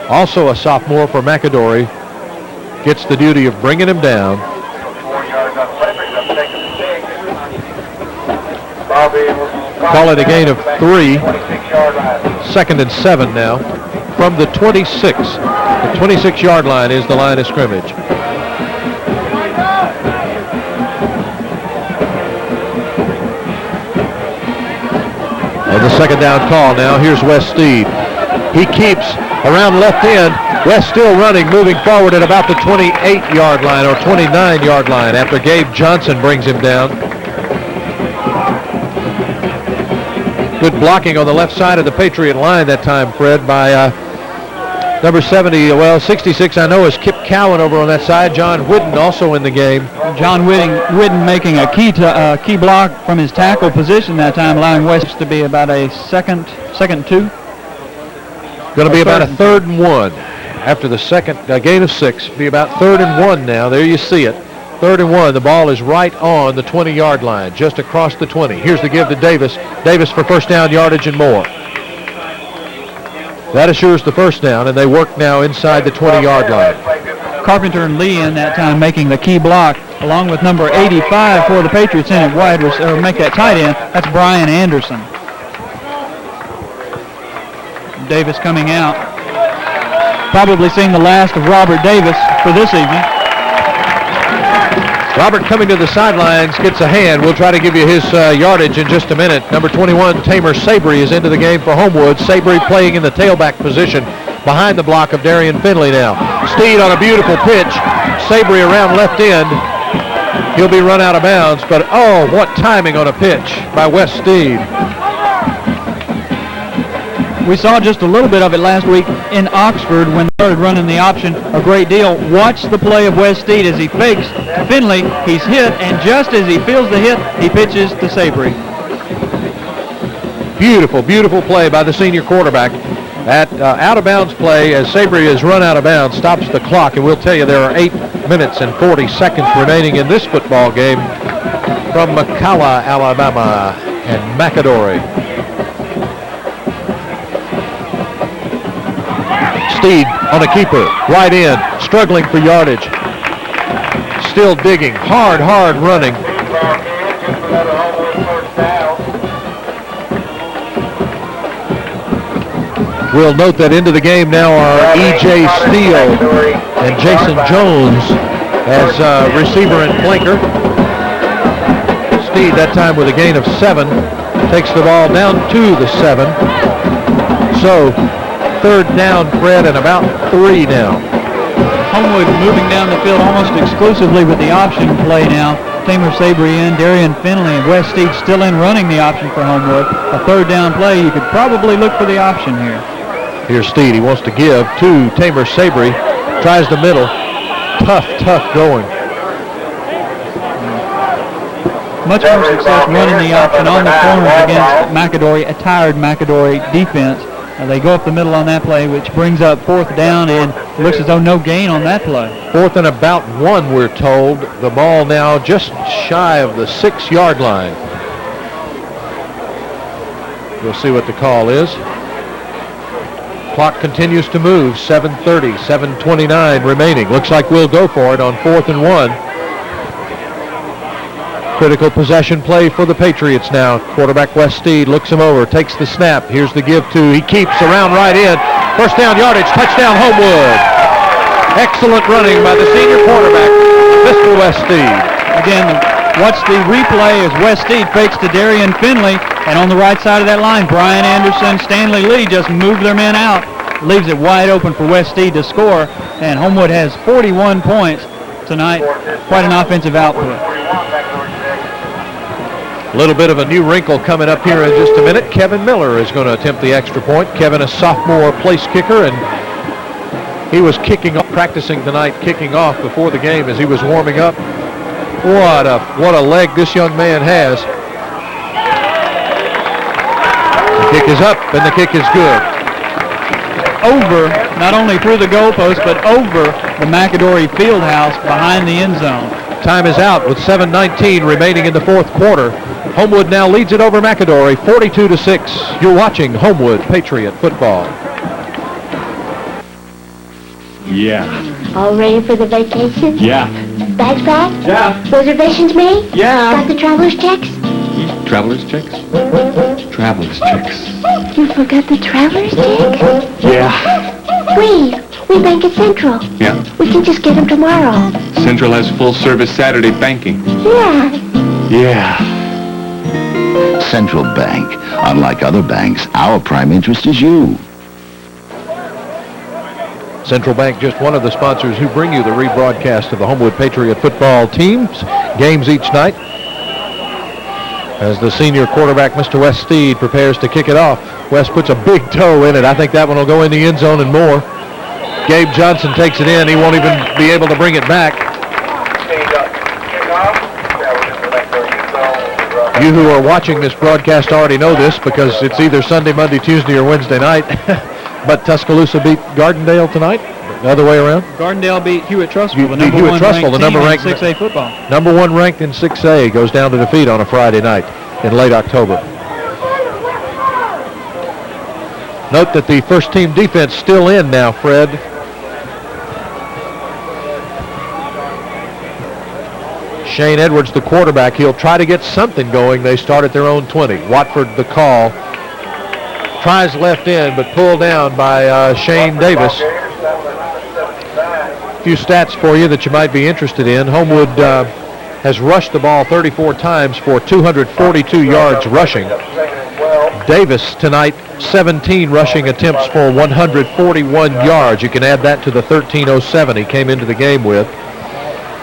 also a sophomore for McAdory, gets the duty of bringing him down. Call it a gain of 3. 2nd and 7 now from the 26. The 26-yard line is the line of scrimmage. And the second down call now. Here's Wes Steed. He keeps around left end. West still running, moving forward at about the 28-yard line or 29-yard line after Gabe Johnson brings him down. Good blocking on the left side of the Patriot line that time, Fred, by number 66, I know, is Kip Cowan over on that side. John Whidden also in the game. John Whidden making a key block from his tackle position that time, allowing West to be about a second 2. Going to be about a 3rd and 1. After the second gain of 6, be about 3rd and 1 now. There you see it. 3rd and 1. The ball is right on the 20-yard line, just across the 20. Here's the give to Davis. Davis for first down yardage and more. That assures the first down, and they work now inside the 20-yard line. Carpenter and Lee in that time making the key block, along with number 85 for the Patriots in at wide receiver, make that tight end. That's Brian Anderson. Davis coming out. Probably seeing the last of Robert Davis for this evening. Robert coming to the sidelines, gets a hand. We'll try to give you his yardage in just a minute. Number 21, Tamer Sabry, is into the game for Homewood. Sabry playing in the tailback position behind the block of Darian Finley now. Steed on a beautiful pitch. Sabry around left end. He'll be run out of bounds, but oh, what timing on a pitch by Wes Steed. We saw just a little bit of it last week in Oxford when they started running the option a great deal. Watch the play of Wes Steed as he fakes Finley. He's hit, and just as he feels the hit, he pitches to Sabry. Beautiful, beautiful play by the senior quarterback. That out-of-bounds play as Sabry is run out of bounds stops the clock, and we'll tell you there are 8 minutes and 40 seconds remaining in this football game from McCalla, Alabama, and McAdory. Steed on a keeper, right in, struggling for yardage. Still digging, hard running. We'll note that into the game now are E.J. Steele and Jason Jones as receiver and flanker. Steed that time with a gain of 7, takes the ball down to the 7. So 3rd down, Fred, and about 3 now. Homewood moving down the field almost exclusively with the option play now. Tamer Sabry in, Darian Finley, and Wes Steed still in running the option for Homewood. A 3rd down play, you could probably look for the option here. Here's Steed. He wants to give to Tamer Sabry. Tries the middle. Tough going. Much more success running the option on the corners against McAdory, a tired McAdory defense. They go up the middle on that play, which brings up 4th down, and it looks as though no gain on that play. 4th and about 1, we're told. The ball now just shy of the 6-yard line. We'll see what the call is. Clock continues to move. 7:30, 7:29 remaining. Looks like we'll go for it on 4th and 1. Critical possession play for the Patriots now. Quarterback Wes Steed looks him over, takes the snap. Here's the give to. He keeps around right in. First down yardage, touchdown Homewood. Excellent running by the senior quarterback, Mr. Weststeed. Again, watch the replay as Weststeed fakes to Darian Finley, and on the right side of that line, Brian Anderson, Stanley Lee just move their men out, leaves it wide open for Weststeed to score, and Homewood has 41 points tonight. Quite an offensive output. A little bit of a new wrinkle coming up here in just a minute. Kevin Miller is going to attempt the extra point. Kevin, a sophomore place kicker, and he was practicing tonight, kicking off before the game as he was warming up. What a leg this young man has. The kick is up, and the kick is good. Over, not only through the goalpost, but over the McAdory Fieldhouse behind the end zone. Time is out with 7:19 remaining in the fourth quarter. Homewood now leads it over McAdory, 42-6. You're watching Homewood Patriot football. Yeah. All ready for the vacation? Yeah. Bags packed? Yeah. Reservations made? Yeah. Got the traveler's checks? Traveler's checks? Traveler's checks. You forgot the traveler's checks? Yeah. We bank at Central. Yeah. We can just get them tomorrow. Central has full-service Saturday banking. Yeah. Yeah. Central Bank. Unlike other banks, our prime interest is you. Central Bank, just one of the sponsors who bring you the rebroadcast of the Homewood Patriot football teams, games each night. As the senior quarterback, Mr. Weststeed, prepares to kick it off. West puts a big toe in it. I think that one will go in the end zone and more. Gabe Johnson takes it in. He won't even be able to bring it back. You who are watching this broadcast already know this because it's either Sunday, Monday, Tuesday, or Wednesday night. But Tuscaloosa beat Gardendale tonight. The other way around. Gardendale beat Hewitt-Trussville, the Beat number one Hewitt-Trussville, the number ranked ranked team in 6A football. Number one ranked in 6A goes down to defeat on a Friday night in late October. Note that the first team defense still in now, Fred. Shane Edwards, the quarterback, he'll try to get something going. They start at their own 20. Watford, the call. Tries left in, but pulled down by Shane Davis. A few stats for you that you might be interested in. Homewood has rushed the ball 34 times for 242 yards rushing. Davis tonight, 17 rushing attempts for 141 yards. You can add that to the 1307 he came into the game with.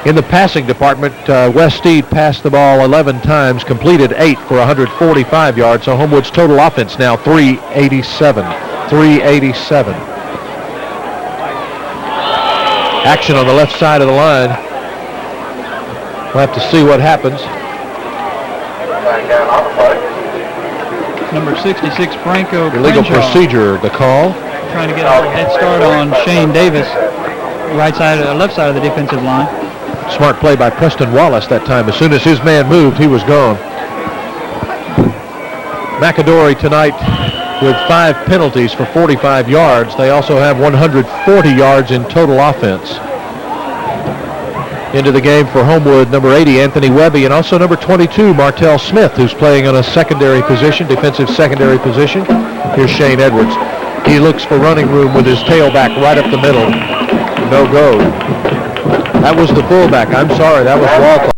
In the passing department, Weststeed passed the ball 11 times, completed 8 for 145 yards. So Homewood's total offense now 387. 387. Action on the left side of the line. We'll have to see what happens. Number 66, Franco Illegal Crenshaw, procedure, the call. trying to get a head start on Shane Davis, left side of the defensive line. Smart play by Preston Wallace that time. As soon as his man moved, he was gone. McAdory tonight with 5 penalties for 45 yards. They also have 140 yards in total offense. Into the game for Homewood, number 80, Anthony Webby, and also number 22, Martell Smith, who's playing on a secondary position, defensive secondary position. Here's Shane Edwards. He looks for running room with his tailback right up the middle. No go. That was the fullback. I'm sorry, that was Walcott.